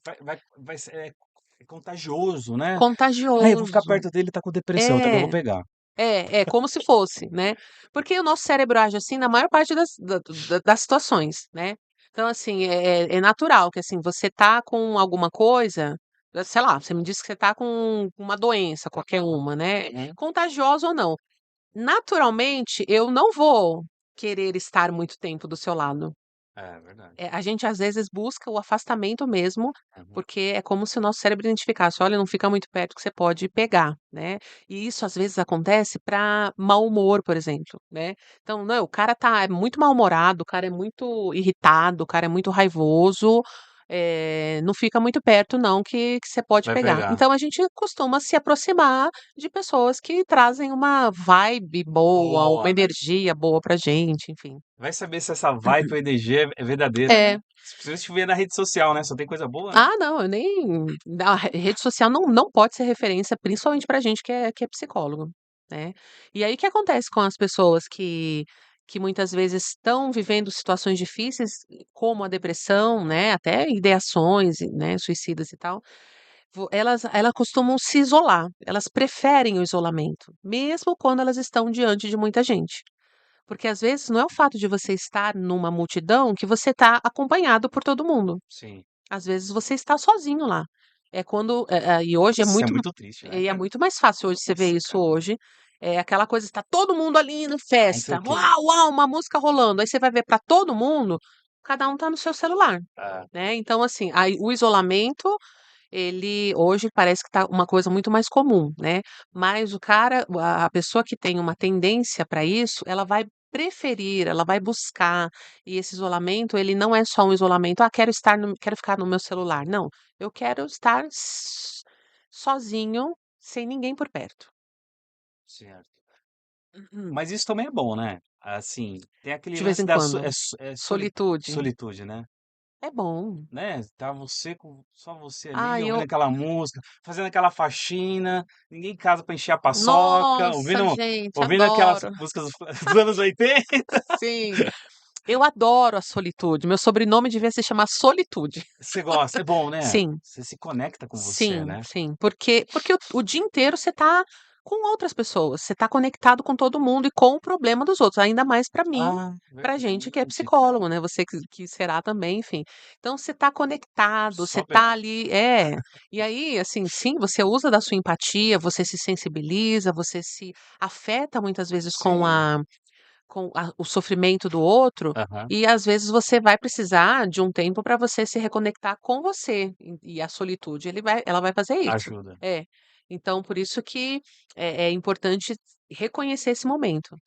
Speaker 1: vai ser é contagioso, né. "Ai, eu vou ficar
Speaker 2: Contagioso.
Speaker 1: perto dele, tá com depressão, eu também vou
Speaker 2: É.
Speaker 1: pegar".
Speaker 2: Como se fosse, né. Porque o nosso cérebro age assim na maior parte das situações, né. Então, assim, é natural que, assim, você tá com alguma coisa, sei lá, você me disse que você tá com uma doença, qualquer uma, né,
Speaker 1: Uhum.
Speaker 2: contagiosa ou não. Naturalmente, eu não vou querer estar muito tempo do seu lado.
Speaker 1: É verdade.
Speaker 2: A gente às vezes busca o afastamento mesmo,
Speaker 1: Uhum.
Speaker 2: porque é como se o nosso cérebro identificasse: "Olha, não fica muito perto que você pode pegar", né. E isso às vezes acontece para mau humor, por exemplo, né. Então, não, o cara é muito mal-humorado, o cara é muito irritado, o cara é muito raivoso, não fica muito perto não que você pode
Speaker 1: Vai
Speaker 2: pegar.
Speaker 1: pegar.
Speaker 2: Então a gente costuma se aproximar de pessoas que trazem uma vibe boa, uma
Speaker 1: Boa, né.
Speaker 2: energia boa pra gente, enfim.
Speaker 1: Vai saber se essa vibe ou energia é verdadeira, né.
Speaker 2: É.
Speaker 1: Principalmente ver na rede social, né, só tem coisa boa, né.
Speaker 2: Não, eu nem a rede social não pode ser referência, principalmente pra gente que é psicólogo, né. E aí o que acontece com as pessoas que muitas vezes estão vivendo situações difíceis, como a depressão, né, até ideações, né, suicidas e tal, elas costumam se isolar, elas preferem o isolamento, mesmo quando elas estão diante de muita gente. Porque às vezes não é o fato de você estar numa multidão que você está acompanhado por todo mundo.
Speaker 1: Sim.
Speaker 2: Às vezes você está sozinho lá. É quando e hoje
Speaker 1: Isso é muito triste, né,
Speaker 2: é
Speaker 1: cara.
Speaker 2: muito mais fácil hoje você ver
Speaker 1: Nossa,
Speaker 2: isso
Speaker 1: cara.
Speaker 2: hoje, é aquela coisa, está todo mundo ali na
Speaker 1: Não sei
Speaker 2: festa,
Speaker 1: o quê.
Speaker 2: uau, uau, uma música rolando, aí você vai ver para todo mundo, cada um tá no seu celular,
Speaker 1: É,
Speaker 2: né. Então assim, aí o isolamento, ele hoje parece que tá uma coisa muito mais comum, né, mas a pessoa que tem uma tendência para isso, ela vai preferir, ela vai buscar, e esse isolamento ele não é só um isolamento: quero ficar no meu celular", não, eu quero estar sozinho, sem ninguém por perto.
Speaker 1: certo.
Speaker 2: Uhum.
Speaker 1: Mas isso também é bom, né. Assim, tem aquele
Speaker 2: De vez
Speaker 1: lance
Speaker 2: em
Speaker 1: da
Speaker 2: quando. Solitude.
Speaker 1: solitude, né.
Speaker 2: É bom.
Speaker 1: Né, tá você com só você ali,
Speaker 2: Ai,
Speaker 1: ouvindo
Speaker 2: eu
Speaker 1: aquela música, fazendo aquela faxina, ninguém em casa pra encher a paçoca,
Speaker 2: nossa, gente,
Speaker 1: ouvindo aquelas
Speaker 2: adoro.
Speaker 1: músicas dos dos anos 80.
Speaker 2: Sim. Eu adoro a solitude, meu sobrenome devia se chamar Solitude.
Speaker 1: Você gosta, é bom, né?
Speaker 2: Sim,
Speaker 1: Você se conecta com você,
Speaker 2: sim,
Speaker 1: né?
Speaker 2: sim, porque o dia inteiro você tá com outras pessoas, você tá conectado com todo mundo e com o problema dos outros, ainda mais pra mim,
Speaker 1: Ah,
Speaker 2: pra gente que é
Speaker 1: verdade.
Speaker 2: psicólogo, né, você que será também, enfim. Então você tá conectado, você
Speaker 1: Só pe
Speaker 2: tá ali e aí, assim, sim, você usa da sua empatia, você se sensibiliza, você se afeta muitas vezes
Speaker 1: sim.
Speaker 2: o sofrimento do outro,
Speaker 1: Aham.
Speaker 2: e às vezes você vai precisar de um tempo para você se reconectar com você, e a solitude ela vai fazer isso.
Speaker 1: Ajuda.
Speaker 2: É. Então por isso que é importante reconhecer esse momento,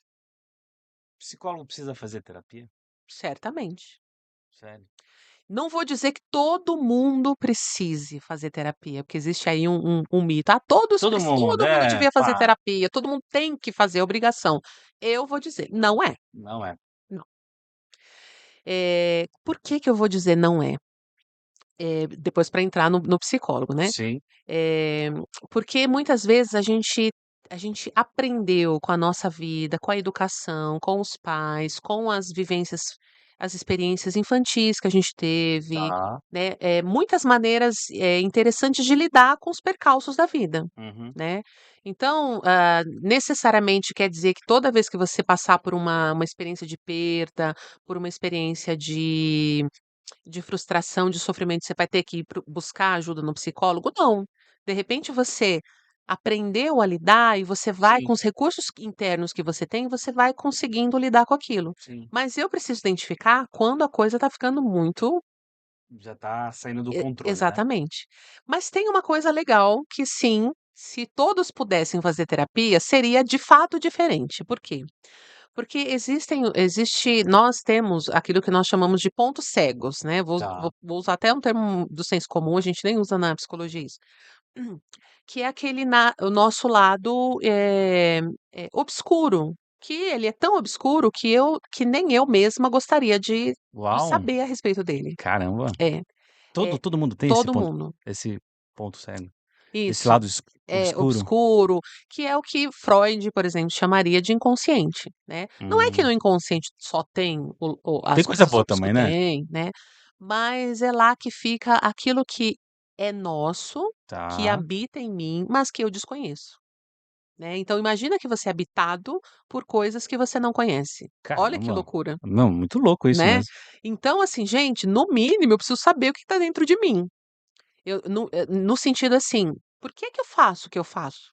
Speaker 1: Psicólogo precisa fazer terapia?
Speaker 2: certamente.
Speaker 1: Sério?
Speaker 2: Não vou dizer que todo mundo precise fazer terapia, porque existe aí um mito: "Ah,
Speaker 1: Todo mundo,
Speaker 2: todo mundo devia fazer
Speaker 1: pá,
Speaker 2: terapia, todo mundo tem que fazer, é obrigação". Eu vou dizer: "Não é,
Speaker 1: não é.
Speaker 2: não". Por que que eu vou dizer não é? Depois para entrar no psicólogo, né.
Speaker 1: Sim,
Speaker 2: Eh, Porque muitas vezes a gente aprendeu com a nossa vida, com a educação, com os pais, com as experiências infantis que a gente teve,
Speaker 1: tá.
Speaker 2: né, muitas maneiras, interessantes de lidar com os percalços da vida,
Speaker 1: Uhum.
Speaker 2: né. Então, necessariamente quer dizer que toda vez que você passar por uma experiência de perda, por uma experiência de frustração, de sofrimento, você vai ter que ir buscar ajuda no psicólogo? Não. De repente você aprendeu a lidar e você vai
Speaker 1: Sim,
Speaker 2: com os recursos internos que você tem, você vai conseguindo lidar com aquilo.
Speaker 1: sim.
Speaker 2: Mas eu preciso identificar quando a coisa está ficando muito
Speaker 1: Já tá saindo do controle, né.
Speaker 2: exatamente. Mas tem uma coisa legal que sim, se todos pudessem fazer terapia, seria de fato diferente. Por quê? Porque nós temos aquilo que nós chamamos de pontos cegos, né,
Speaker 1: Tá.
Speaker 2: vou usar até um termo do senso comum, a gente nem usa na psicologia isso. Que é o nosso lado, obscuro, que ele é tão obscuro que nem eu mesma gostaria de
Speaker 1: Uau,
Speaker 2: saber a respeito dele.
Speaker 1: caramba.
Speaker 2: É,
Speaker 1: Todo
Speaker 2: é,
Speaker 1: todo mundo tem
Speaker 2: todo mundo.
Speaker 1: esse ponto cego, esse
Speaker 2: Isso.
Speaker 1: lado
Speaker 2: É,
Speaker 1: obscuro?
Speaker 2: obscuro, que é o que Freud, por exemplo, chamaria de inconsciente, né. Não é que
Speaker 1: Hum.
Speaker 2: no inconsciente só tem
Speaker 1: Tem
Speaker 2: as
Speaker 1: coisa
Speaker 2: coisas
Speaker 1: boa também,
Speaker 2: obscuras
Speaker 1: né?
Speaker 2: tem, né, mas é lá que fica aquilo que é nosso, que
Speaker 1: Tá.
Speaker 2: habita em mim, mas que eu desconheço, né. Então imagina que você é habitado por coisas que você não conhece. Olha que
Speaker 1: Caramba.
Speaker 2: loucura,
Speaker 1: Não, muito louco isso
Speaker 2: né.
Speaker 1: mesmo.
Speaker 2: Então assim, gente, no mínimo eu preciso saber o que está dentro de mim. No sentido assim, por que que eu faço o que eu faço?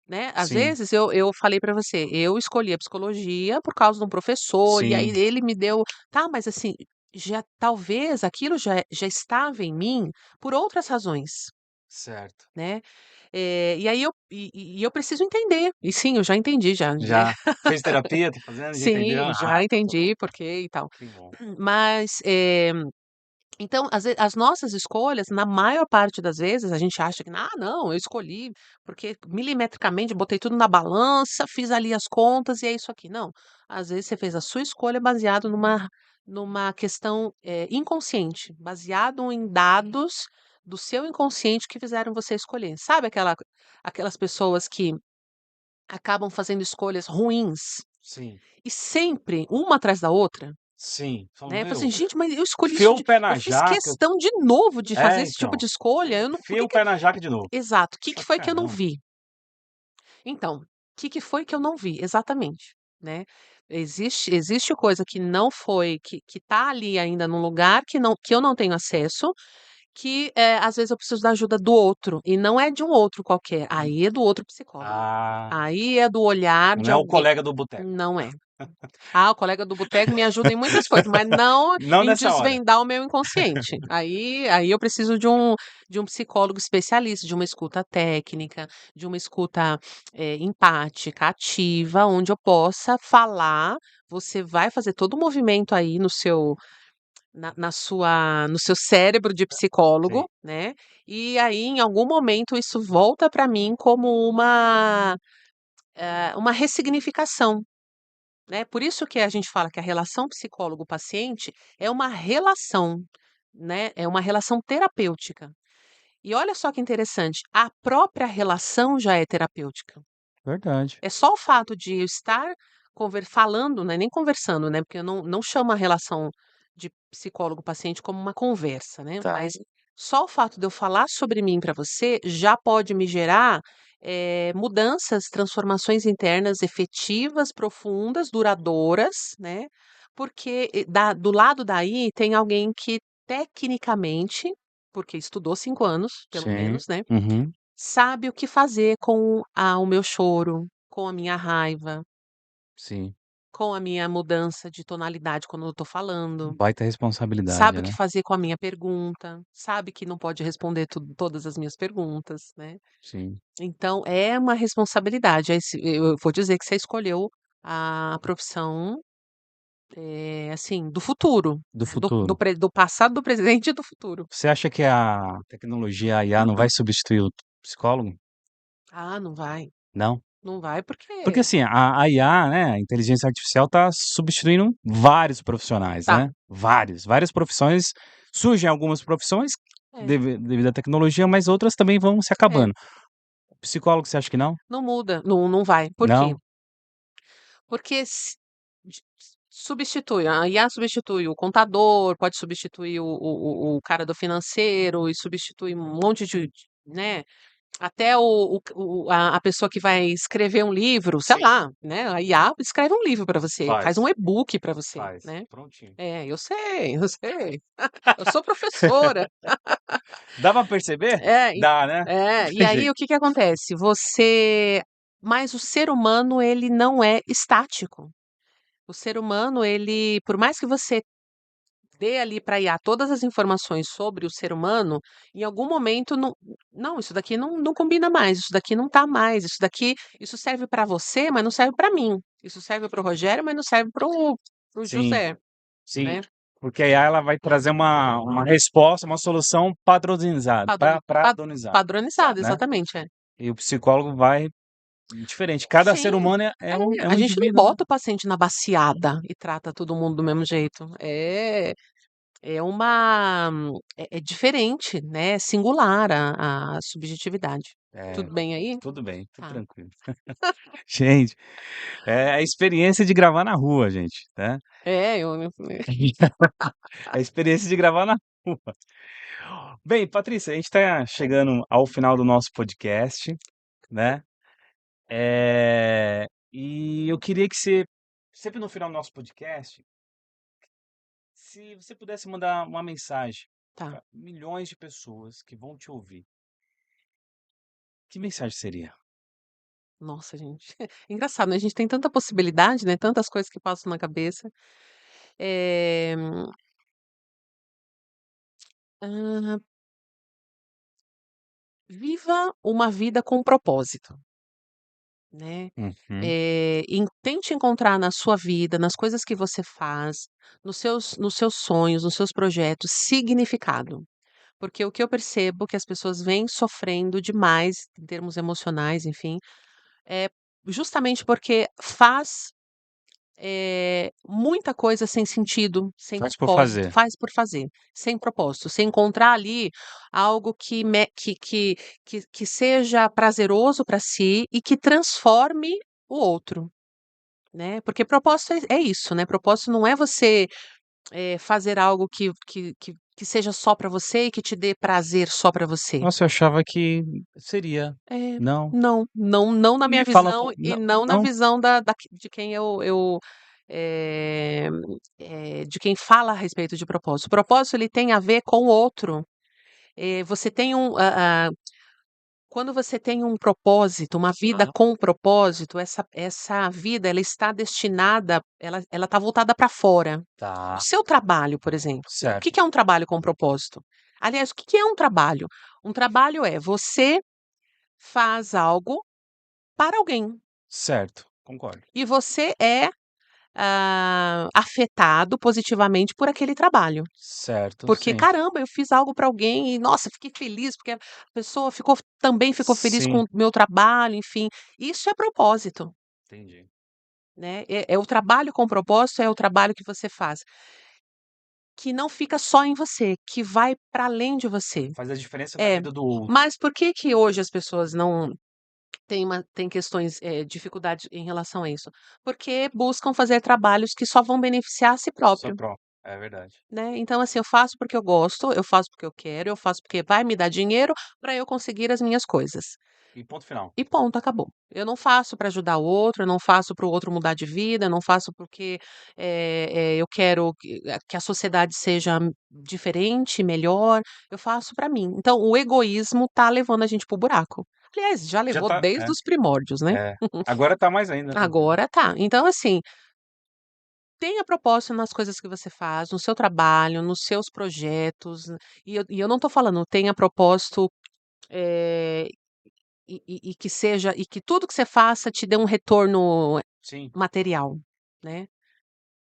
Speaker 2: Né, às
Speaker 1: Sim,
Speaker 2: vezes eu falei pra você, eu escolhi a psicologia por causa de um professor, e aí
Speaker 1: sim,
Speaker 2: ele me deu tá, mas assim, já talvez aquilo já estava em mim por outras razões,
Speaker 1: certo.
Speaker 2: né. E aí eu preciso entender, e sim, eu já entendi já, né.
Speaker 1: Já fez terapia, tá fazendo, já entendeu?
Speaker 2: Sim,
Speaker 1: Ah,
Speaker 2: já entendi porquê e tal.
Speaker 1: que bom.
Speaker 2: Mas, então, as nossas escolhas, na maior parte das vezes, a gente acha que: "Ah, não, eu escolhi porque milimetricamente botei tudo na balança, fiz ali as contas e é isso aqui". Não, às vezes você fez a sua escolha baseado numa questão, inconsciente, baseado em dados do seu inconsciente que fizeram você escolher. Sabe aquelas pessoas que acabam fazendo escolhas ruins
Speaker 1: Sim,
Speaker 2: e sempre uma atrás da outra?
Speaker 1: sim. Falou:
Speaker 2: Né, eu falei assim:
Speaker 1: "Meu,
Speaker 2: "Gente, mas eu escolhi isso
Speaker 1: enfiou
Speaker 2: de
Speaker 1: o pé
Speaker 2: eu
Speaker 1: na
Speaker 2: fiz
Speaker 1: jaca".
Speaker 2: questão de novo de fazer
Speaker 1: É,
Speaker 2: esse tipo
Speaker 1: então.
Speaker 2: de escolha, eu não por
Speaker 1: Enfia
Speaker 2: que
Speaker 1: o
Speaker 2: que"
Speaker 1: pé na jaca de novo.
Speaker 2: exato, o que que
Speaker 1: Fala:
Speaker 2: foi que eu não
Speaker 1: "Caramba".
Speaker 2: vi? Então, o que que foi que eu não vi? Exatamente, né. Existe coisa que não foi que tá ali ainda num lugar que eu não tenho acesso, que, às vezes eu preciso da ajuda do outro, e não é de um outro qualquer, aí é do outro psicólogo.
Speaker 1: Ah,
Speaker 2: Aí é do olhar
Speaker 1: não
Speaker 2: de
Speaker 1: é o
Speaker 2: alguém
Speaker 1: colega do boteco.
Speaker 2: não é. Ah, o colega do boteco me ajuda em muitas coisas, mas não
Speaker 1: Não
Speaker 2: em
Speaker 1: nessa hora.
Speaker 2: desvendar o meu inconsciente. Aí eu preciso de um psicólogo especialista, de uma escuta técnica, de uma escuta, empática, ativa, onde eu possa falar, você vai fazer todo o movimento aí no seu cérebro de
Speaker 1: Sim.
Speaker 2: psicólogo, né, e aí em algum momento isso volta para mim como uma ressignificação. Né, por isso que a gente fala que a relação psicólogo-paciente é uma relação, né, é uma relação terapêutica. E olha só que interessante, a própria relação já é terapêutica.
Speaker 1: Verdade.
Speaker 2: É só o fato de eu estar falando, né, nem conversando, né, porque eu não chamo a relação de psicólogo-paciente como uma conversa, né,
Speaker 1: Tá.
Speaker 2: mas só o fato de eu falar sobre mim para você já pode me gerar, mudanças, transformações internas efetivas, profundas, duradouras, né, porque do lado daí tem alguém que tecnicamente, porque estudou 5 anos, pelo
Speaker 1: Sim.
Speaker 2: menos, né,
Speaker 1: Uhum.
Speaker 2: sabe o que fazer com o meu choro, com a minha raiva,
Speaker 1: Sim.
Speaker 2: com a minha mudança de tonalidade quando eu tô falando,
Speaker 1: Baita responsabilidade,
Speaker 2: sabe o que
Speaker 1: né.
Speaker 2: fazer com a minha pergunta, sabe que não pode responder todas as minhas perguntas, né.
Speaker 1: Sim.
Speaker 2: Então é uma responsabilidade, aí eu vou dizer que você escolheu a profissão, assim, do futuro,
Speaker 1: Do
Speaker 2: né, do
Speaker 1: futuro.
Speaker 2: do passado, do presente e do futuro.
Speaker 1: Você acha que a tecnologia, a IA, não vai substituir o psicólogo?
Speaker 2: Ah, não vai,
Speaker 1: Não?
Speaker 2: não vai
Speaker 1: Porque,
Speaker 2: porque
Speaker 1: assim, a IA, né, a inteligência artificial tá substituindo vários profissionais,
Speaker 2: tá,
Speaker 1: né, várias profissões. Surgem algumas profissões
Speaker 2: é,
Speaker 1: devido à tecnologia, mas outras também vão se
Speaker 2: é,
Speaker 1: acabando. Psicólogo, você acha que não?
Speaker 2: não muda, não vai. Por quê?
Speaker 1: Não?
Speaker 2: Porque substitui, a IA substitui o contador, pode substituir o cara do financeiro e substitui um monte né, até a pessoa que vai escrever um livro, sei
Speaker 1: Sim.
Speaker 2: lá, né, a IA escreve um livro para você, faz um
Speaker 1: Faz,
Speaker 2: e-book para você,
Speaker 1: faz.
Speaker 2: né.
Speaker 1: Prontinho.
Speaker 2: É, eu sei, eu sei. Eu sou professora.
Speaker 1: Dá pra perceber?
Speaker 2: É,
Speaker 1: Dá, né?
Speaker 2: e aí
Speaker 1: Gente,
Speaker 2: o que que acontece? Mas o ser humano ele não é estático. O ser humano, ele por mais que você dê ali para IA todas as informações sobre o ser humano, em algum momento não, isso daqui não combina mais, isso daqui não tá mais, isso serve para você, mas não serve para mim. Isso serve para o Rogério, mas não serve para o
Speaker 1: sim,
Speaker 2: José,
Speaker 1: sim.
Speaker 2: né.
Speaker 1: Porque a IA ela vai trazer uma resposta, uma solução padronizada,
Speaker 2: Pa
Speaker 1: padronizada,
Speaker 2: padronizado,
Speaker 1: né.
Speaker 2: exatamente, é.
Speaker 1: E o psicólogo vai diferente. Cada ser
Speaker 2: Sim,
Speaker 1: humano é
Speaker 2: a
Speaker 1: um
Speaker 2: gente não
Speaker 1: indivíduo, né.
Speaker 2: bota o paciente na baciada e trata todo mundo do mesmo jeito. É uma é diferente, né, é singular a subjetividade.
Speaker 1: É,
Speaker 2: Tudo bem aí?
Speaker 1: tudo bem, tudo
Speaker 2: Tá.
Speaker 1: tranquilo. Gente, é a experiência de gravar na rua, gente, né.
Speaker 2: É,
Speaker 1: É a experiência de gravar na rua. Bem, Patrícia, a gente está chegando ao final do nosso podcast, né, e eu queria que você sempre no final do nosso podcast, se você pudesse mandar uma mensagem
Speaker 2: tá.
Speaker 1: para milhões de pessoas que vão te ouvir, que mensagem seria?
Speaker 2: Nossa, gente, engraçado, né, a gente tem tanta possibilidade, né, tantas coisas que passam na cabeça. Eh, hã, viva uma vida com propósito, né.
Speaker 1: Uhum.
Speaker 2: Tente encontrar na sua vida, nas coisas que você faz, nos seus sonhos, nos seus projetos, significado. Porque o que eu percebo que as pessoas vêm sofrendo demais em termos emocionais, enfim, é justamente porque muita coisa sem sentido, sem
Speaker 1: Faz por
Speaker 2: propósito,
Speaker 1: fazer.
Speaker 2: faz por fazer, sem propósito, sem encontrar ali algo que seja prazeroso para si e que transforme o outro, né. Porque propósito é isso, né, propósito não é você, fazer algo que seja só para você e que te dê prazer só para você.
Speaker 1: Nossa, eu achava que seria.
Speaker 2: É,
Speaker 1: Não.
Speaker 2: não na minha
Speaker 1: Me fala um
Speaker 2: visão
Speaker 1: pouco
Speaker 2: e
Speaker 1: não,
Speaker 2: não na
Speaker 1: não?
Speaker 2: visão de quem eh de quem fala a respeito de propósito. O propósito ele tem a ver com o outro. Você tem quando você tem um propósito, uma vida com um propósito, essa vida ela está destinada ela está voltada para fora. O
Speaker 1: Tá,
Speaker 2: seu trabalho, por exemplo, o que
Speaker 1: certo,
Speaker 2: que é um trabalho com propósito? Aliás, o que que é um trabalho? Um trabalho é você faz algo para alguém.
Speaker 1: certo, concordo.
Speaker 2: E você é, afetado positivamente por aquele trabalho.
Speaker 1: Certo,
Speaker 2: Porque:
Speaker 1: sim.
Speaker 2: "Caramba, eu fiz algo para alguém e, nossa, fiquei feliz, porque a pessoa também ficou feliz com
Speaker 1: Sim,
Speaker 2: o meu trabalho", enfim. Isso é propósito,
Speaker 1: entendi.
Speaker 2: né. É o trabalho com propósito, é o trabalho que você faz, que não fica só em você, que vai para além de você.
Speaker 1: Faz a diferença na
Speaker 2: É.
Speaker 1: vida do outro.
Speaker 2: Mas por que que hoje as pessoas tem questões, dificuldades em relação a isso, porque buscam fazer trabalhos que só vão beneficiar a si
Speaker 1: Só
Speaker 2: próprio,
Speaker 1: pró é verdade.
Speaker 2: né. Então, assim, eu faço porque eu gosto, eu faço porque eu quero, eu faço porque vai me dar dinheiro para eu conseguir as minhas coisas.
Speaker 1: E ponto final.
Speaker 2: E ponto, acabou. Eu não faço para ajudar o outro, eu não faço para o outro mudar de vida, eu não faço porque, eu quero que a sociedade seja diferente, melhor, eu faço para mim. Então o egoísmo tá levando a gente para o buraco. Aliás, já
Speaker 1: Já
Speaker 2: levou
Speaker 1: tá
Speaker 2: desde os primórdios, né.
Speaker 1: é. Agora tá mais ainda, né.
Speaker 2: Agora tá. Então assim, tenha propósito nas coisas que você faz, no seu trabalho, nos seus projetos, e eu não tô falando tenha propósito, eh e que seja e que tudo que você faça te dê um retorno
Speaker 1: Sim,
Speaker 2: material, né.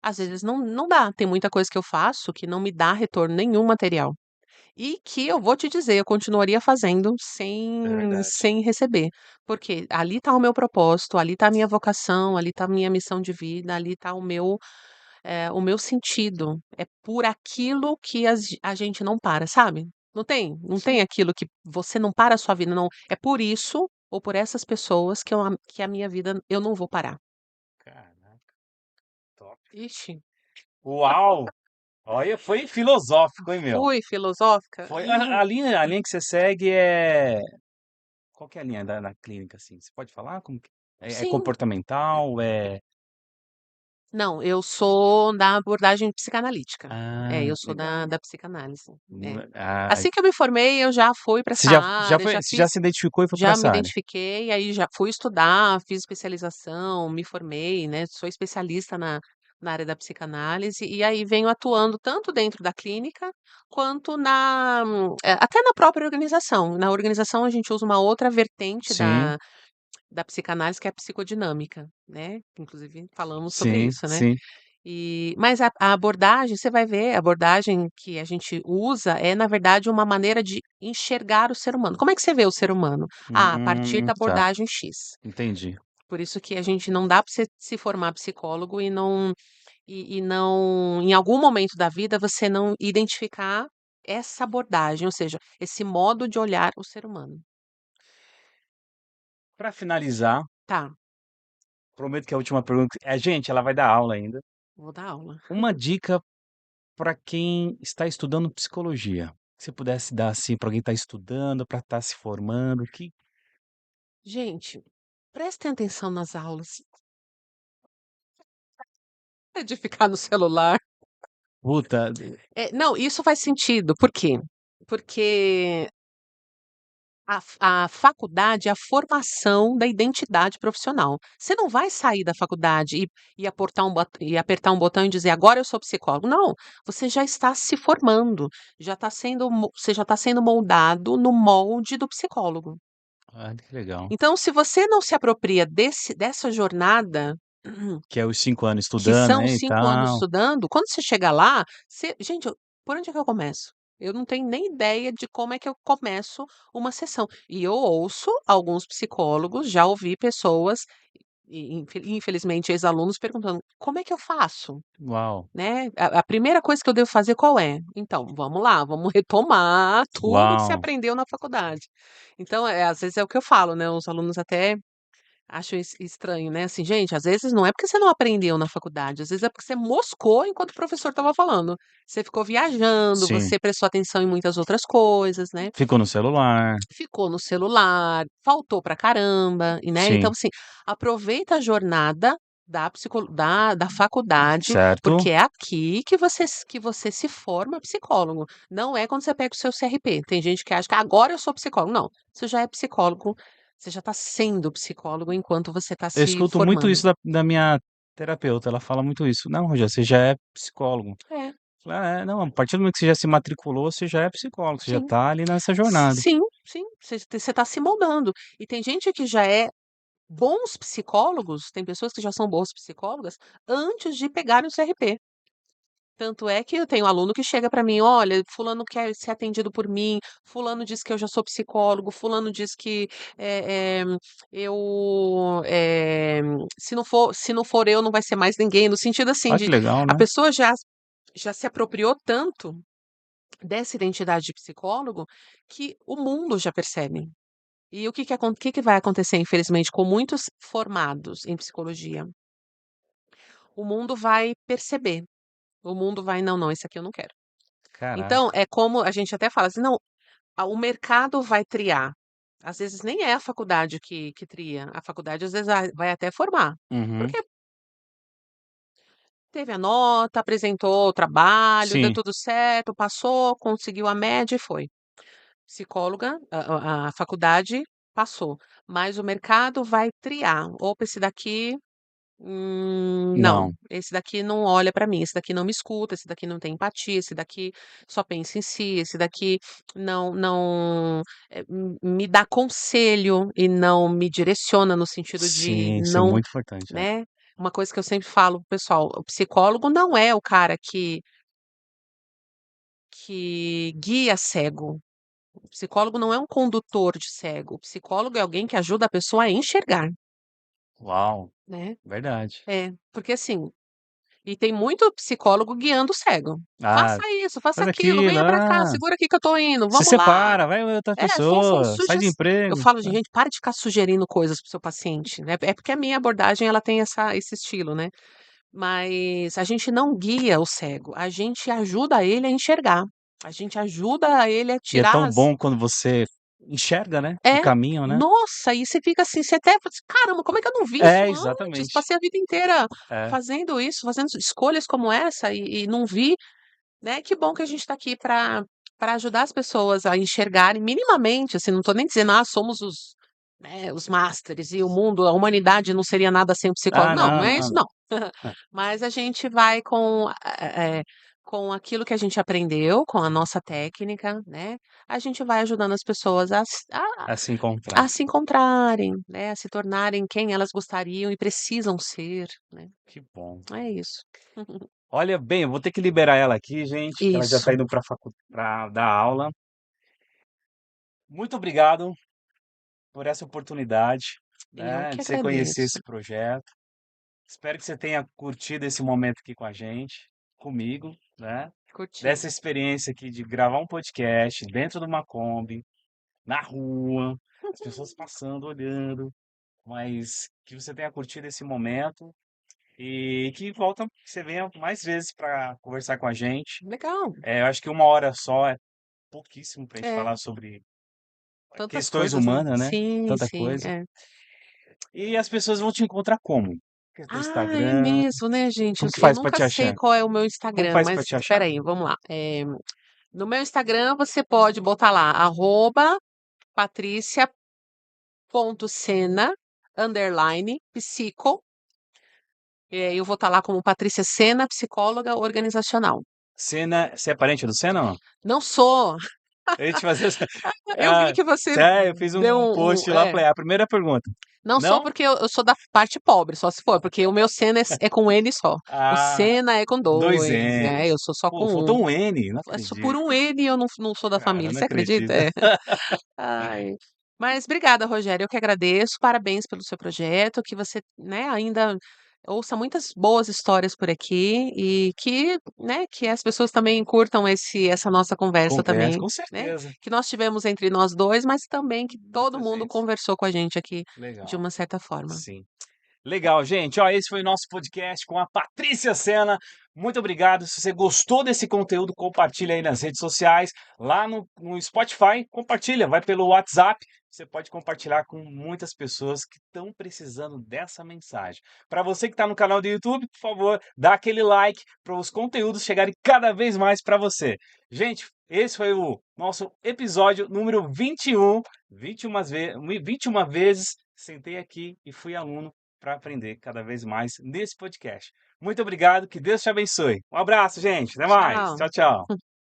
Speaker 2: Às vezes não dá, tem muita coisa que eu faço que não me dá retorno nenhum material. E que eu vou te dizer, eu continuaria fazendo
Speaker 1: é verdade.
Speaker 2: sem receber, porque ali está o meu propósito, ali está a minha vocação, ali está a minha missão de vida, ali está o meu sentido. É por aquilo que a gente não para, sabe? Não tem
Speaker 1: Sim.
Speaker 2: aquilo que você não para a sua vida, não. É por isso ou por essas pessoas que a minha vida eu não vou parar.
Speaker 1: Caraca, top.
Speaker 2: Ixi,
Speaker 1: Uau! Olha, foi filosófico, hein, meu.
Speaker 2: fui filosófica?
Speaker 1: Foi a linha que você segue qual que é a linha da clínica, assim? Você pode falar como que é
Speaker 2: Sim.
Speaker 1: comportamental,
Speaker 2: Não, eu sou da abordagem psicanalítica. É,
Speaker 1: Ah,
Speaker 2: eu sou
Speaker 1: legal.
Speaker 2: da psicanálise. É.
Speaker 1: Ah,
Speaker 2: Assim que eu me formei, eu já fui para
Speaker 1: você
Speaker 2: essa
Speaker 1: já
Speaker 2: área,
Speaker 1: foi você já se identificou e foi pra
Speaker 2: já me
Speaker 1: essa área?
Speaker 2: identifiquei, aí já fui estudar, fiz especialização, me formei, né, sou especialista na área da psicanálise, e aí venho atuando tanto dentro da clínica, quanto até na própria organização. Na organização a gente usa uma outra vertente
Speaker 1: Sim,
Speaker 2: da psicanálise, que é a psicodinâmica, né, inclusive falamos sobre
Speaker 1: sim,
Speaker 2: isso, né.
Speaker 1: sim.
Speaker 2: Mas a abordagem, você vai ver, a abordagem que a gente usa é, na verdade, uma maneira de enxergar o ser humano. Como é que você vê o ser humano? Ah, a partir da
Speaker 1: Tá,
Speaker 2: abordagem X.
Speaker 1: entendi.
Speaker 2: Por isso que a gente não dá para você se formar psicólogo e não em algum momento da vida você não identificar essa abordagem, ou seja, esse modo de olhar o ser humano.
Speaker 1: Pra finalizar,
Speaker 2: Tá,
Speaker 1: prometo que a última pergunta gente, ela vai dar aula ainda.
Speaker 2: vou dar aula.
Speaker 1: Uma dica para quem está estudando psicologia, se pudesse dar, assim, para alguém que está estudando, para estar se formando, que
Speaker 2: Gente, prestem atenção nas aulas. É de ficar no celular.
Speaker 1: puta,
Speaker 2: Não, isso faz sentido. Por quê? Porque a faculdade é a formação da identidade profissional. Você não vai sair da faculdade e apertar um botão e dizer: "Agora eu sou psicólogo". Não, você já está se formando, você já está sendo moldado no molde do psicólogo.
Speaker 1: que legal.
Speaker 2: Então, se você não se apropria dessa jornada
Speaker 1: Que é os 5 anos
Speaker 2: que
Speaker 1: estudando,
Speaker 2: são
Speaker 1: né, e
Speaker 2: 5 anos
Speaker 1: tal.
Speaker 2: estudando, quando você chega lá, gente, por onde é que eu começo? Eu não tenho nem ideia de como é que eu começo uma sessão. E eu ouço alguns psicólogos, já ouvi pessoas, infelizmente ex-alunos perguntando: "Como é que eu faço?",
Speaker 1: Uau,
Speaker 2: né. A primeira coisa que eu devo fazer qual é? Então, vamos lá, vamos retomar tudo que você
Speaker 1: uau,
Speaker 2: aprendeu na faculdade. Então, às vezes é o que eu falo, né, os alunos até acho estranho, né, assim: "Gente, às vezes não é porque você não aprendeu na faculdade, às vezes é porque você moscou enquanto o professor estava falando. Você ficou viajando,
Speaker 1: sim.
Speaker 2: você prestou atenção em muitas outras coisas, né,
Speaker 1: Ficou no celular,
Speaker 2: ficou no celular, faltou pra caramba", e, né, então,
Speaker 1: sim,
Speaker 2: assim, aproveita a jornada da faculdade, porque
Speaker 1: certo.
Speaker 2: é aqui que você se forma psicólogo, não é quando você pega o seu CRP. Tem gente que acha que: "Agora eu sou psicólogo", não, você já é psicólogo, você já está sendo psicólogo enquanto você está
Speaker 1: Eu
Speaker 2: se
Speaker 1: escuto muito
Speaker 2: formando.
Speaker 1: isso da minha terapeuta, ela fala muito isso: "Não, Rogério, você já é psicólogo".
Speaker 2: É,
Speaker 1: Ah, não, a partir do momento que você já se matriculou, você já é psicólogo, você já
Speaker 2: sim.
Speaker 1: tá ali nessa jornada.
Speaker 2: Sim, sim, você está se moldando. E tem gente que já é bons psicólogos, tem pessoas que já são boas psicólogas antes de pegarem o CRP. Tanto é que eu tenho aluno que chega para mim: "Olha, fulano quer ser atendido por mim, fulano diz que eu já sou psicólogo, fulano diz que, eh eh, eu, se não for eu, não vai ser mais ninguém", no sentido assim
Speaker 1: Olha
Speaker 2: de
Speaker 1: que legal,
Speaker 2: a
Speaker 1: né.
Speaker 2: pessoa já se apropriou tanto dessa identidade de psicólogo, que o mundo já percebe. E o que que vai acontecer, infelizmente, com muitos formados em psicologia? O mundo vai perceber, o mundo vai: "Não, não, esse aqui eu não quero". Então,
Speaker 1: Caraca.
Speaker 2: é como a gente até fala assim: "Não, o mercado vai triar". Às vezes nem é a faculdade que tria, a faculdade às vezes vai até formar,
Speaker 1: Uhum.
Speaker 2: porque teve a nota, apresentou o trabalho, deu
Speaker 1: Sim.
Speaker 2: tudo certo, passou, conseguiu a média e foi. Psicóloga, a faculdade passou, mas o mercado vai triar. Opa, esse daqui, não,
Speaker 1: Não.
Speaker 2: esse daqui não olha para mim, esse daqui não me escuta, esse daqui não tem empatia, esse daqui só pensa em si, esse daqui não, me dá conselho e não me direciona no sentido de
Speaker 1: Sim, isso é
Speaker 2: não,
Speaker 1: muito importante, é.
Speaker 2: né, uma coisa que eu sempre falo pro pessoal, o psicólogo não é o cara que guia cego. O psicólogo não é um condutor de cego, o psicólogo é alguém que ajuda a pessoa a enxergar,
Speaker 1: Uau,
Speaker 2: né.
Speaker 1: verdade.
Speaker 2: É, porque assim, e tem muito psicólogo guiando o cego.
Speaker 1: Ah,
Speaker 2: "Faça isso, faça
Speaker 1: faz
Speaker 2: aquilo,
Speaker 1: aquilo,
Speaker 2: venha pra cá, segura aqui que eu tô indo,
Speaker 1: se
Speaker 2: vamos lá".
Speaker 1: separa, vai outra
Speaker 2: É, são
Speaker 1: pessoa, sai de
Speaker 2: suges eu
Speaker 1: emprego.
Speaker 2: falo: "Gente, para de ficar sugerindo coisas para o seu paciente", né, é porque a minha abordagem ela tem esse estilo, né. Mas a gente não guia o cego, a gente ajuda ele a enxergar, a gente ajuda ele a
Speaker 1: E é
Speaker 2: tirar
Speaker 1: tão
Speaker 2: as
Speaker 1: bom quando você enxerga, né, o
Speaker 2: é,
Speaker 1: caminho, né.
Speaker 2: nossa, e você fica assim, você até fala assim: "Caramba, como é que eu não vi isso
Speaker 1: É,
Speaker 2: antes?
Speaker 1: exatamente.
Speaker 2: Passei a vida inteira
Speaker 1: É.
Speaker 2: fazendo isso, fazendo escolhas como essa e não vi", né. Que bom que a gente está aqui para ajudar as pessoas a enxergarem minimamente, assim, não estou nem dizendo: "Ah, somos os, né, os másteres e o mundo, a humanidade não seria nada sem o psicólogo",
Speaker 1: Ah,
Speaker 2: não,
Speaker 1: não,
Speaker 2: não é
Speaker 1: não,
Speaker 2: isso
Speaker 1: não.
Speaker 2: não.
Speaker 1: Hã.
Speaker 2: Mas a gente vai com aquilo que a gente aprendeu, com a nossa técnica, né, a gente vai ajudando as pessoas
Speaker 1: A se encontrar.
Speaker 2: a se encontrarem, né, a se tornarem quem elas gostariam e precisam ser, né.
Speaker 1: Que bom.
Speaker 2: É isso.
Speaker 1: Olha, bem, eu vou ter que liberar ela aqui, gente, que ela já tá
Speaker 2: Isso.
Speaker 1: indo pra dar aula. Muito obrigado por essa oportunidade,
Speaker 2: Eu
Speaker 1: né,
Speaker 2: que
Speaker 1: de você conhecer
Speaker 2: agradeço.
Speaker 1: esse projeto. Espero que você tenha curtido esse momento aqui com a gente, comigo, né,
Speaker 2: Curti.
Speaker 1: dessa experiência aqui de gravar um podcast dentro de uma Kombi, na rua, as pessoas passando, olhando, mas que você tenha curtido esse momento e que você venha mais vezes para conversar com a gente.
Speaker 2: Legal.
Speaker 1: Eu acho que 1 hora só é pouquíssimo para a gente
Speaker 2: É,
Speaker 1: falar sobre
Speaker 2: tantas
Speaker 1: questões
Speaker 2: coisas, né.
Speaker 1: humanas, né,
Speaker 2: Sim,
Speaker 1: tanta
Speaker 2: sim,
Speaker 1: coisa.
Speaker 2: é.
Speaker 1: E as pessoas vão te encontrar como? Que é teu
Speaker 2: Ah, é
Speaker 1: Instagram,
Speaker 2: mesmo, né, gente,
Speaker 1: como que
Speaker 2: eu
Speaker 1: faz para
Speaker 2: nunca
Speaker 1: te
Speaker 2: sei
Speaker 1: achar?
Speaker 2: qual é o meu
Speaker 1: Como
Speaker 2: Instagram,
Speaker 1: faz para
Speaker 2: mas
Speaker 1: te achar?
Speaker 2: espera aí, vamos lá. No meu Instagram você pode botar lá, @patricia.sena_psico, eu vou estar lá como Patrícia Sena, psicóloga organizacional.
Speaker 1: Senna, você é parente do Senna ou não?
Speaker 2: Não sou.
Speaker 1: Eu ia te fazer essa
Speaker 2: Eu vi
Speaker 1: ah,
Speaker 2: que você
Speaker 1: eu fiz
Speaker 2: deu
Speaker 1: um post lá, falei: "A primeira pergunta,
Speaker 2: não sou
Speaker 1: não?
Speaker 2: porque eu sou da parte pobre, só se for, porque o meu Sena é com N só. O
Speaker 1: Ah,
Speaker 2: Sena é com
Speaker 1: 2
Speaker 2: 2, eu
Speaker 1: N's.
Speaker 2: sou só
Speaker 1: Pô,
Speaker 2: com 1.
Speaker 1: faltou um N, não
Speaker 2: É só por
Speaker 1: acredito.
Speaker 2: um N eu não sou da
Speaker 1: Cara,
Speaker 2: família,
Speaker 1: não
Speaker 2: você acredita?
Speaker 1: acredito.
Speaker 2: É. Ai. Mas obrigada, Rogério, eu que agradeço, parabéns pelo seu projeto, que você, né, ainda ouça muitas boas histórias por aqui e que, né, que as pessoas também curtam essa nossa conversa
Speaker 1: Conversa,
Speaker 2: também,
Speaker 1: com
Speaker 2: né,
Speaker 1: certeza.
Speaker 2: que nós tivemos entre nós 2, mas também que todo
Speaker 1: Muita
Speaker 2: mundo
Speaker 1: gente.
Speaker 2: conversou com a gente aqui de
Speaker 1: Legal.
Speaker 2: uma certa forma.
Speaker 1: Sim. Legal, gente. Ó, esse foi o nosso podcast com a Patrícia Sena. Muito obrigado. Se você gostou desse conteúdo, compartilha aí nas redes sociais, lá no Spotify, compartilha, vai pelo WhatsApp. Você pode compartilhar com muitas pessoas que estão precisando dessa mensagem. Para você que está no canal do YouTube, por favor, dá aquele like para os conteúdos chegarem cada vez mais para você. Gente, esse foi o nosso episódio número 21. 21 vezes sentei aqui e fui aluno para aprender cada vez mais nesse podcast. Muito obrigado, que Deus te abençoe. Um abraço, gente. Até mais.
Speaker 2: Tchau.
Speaker 1: Tchau, tchau.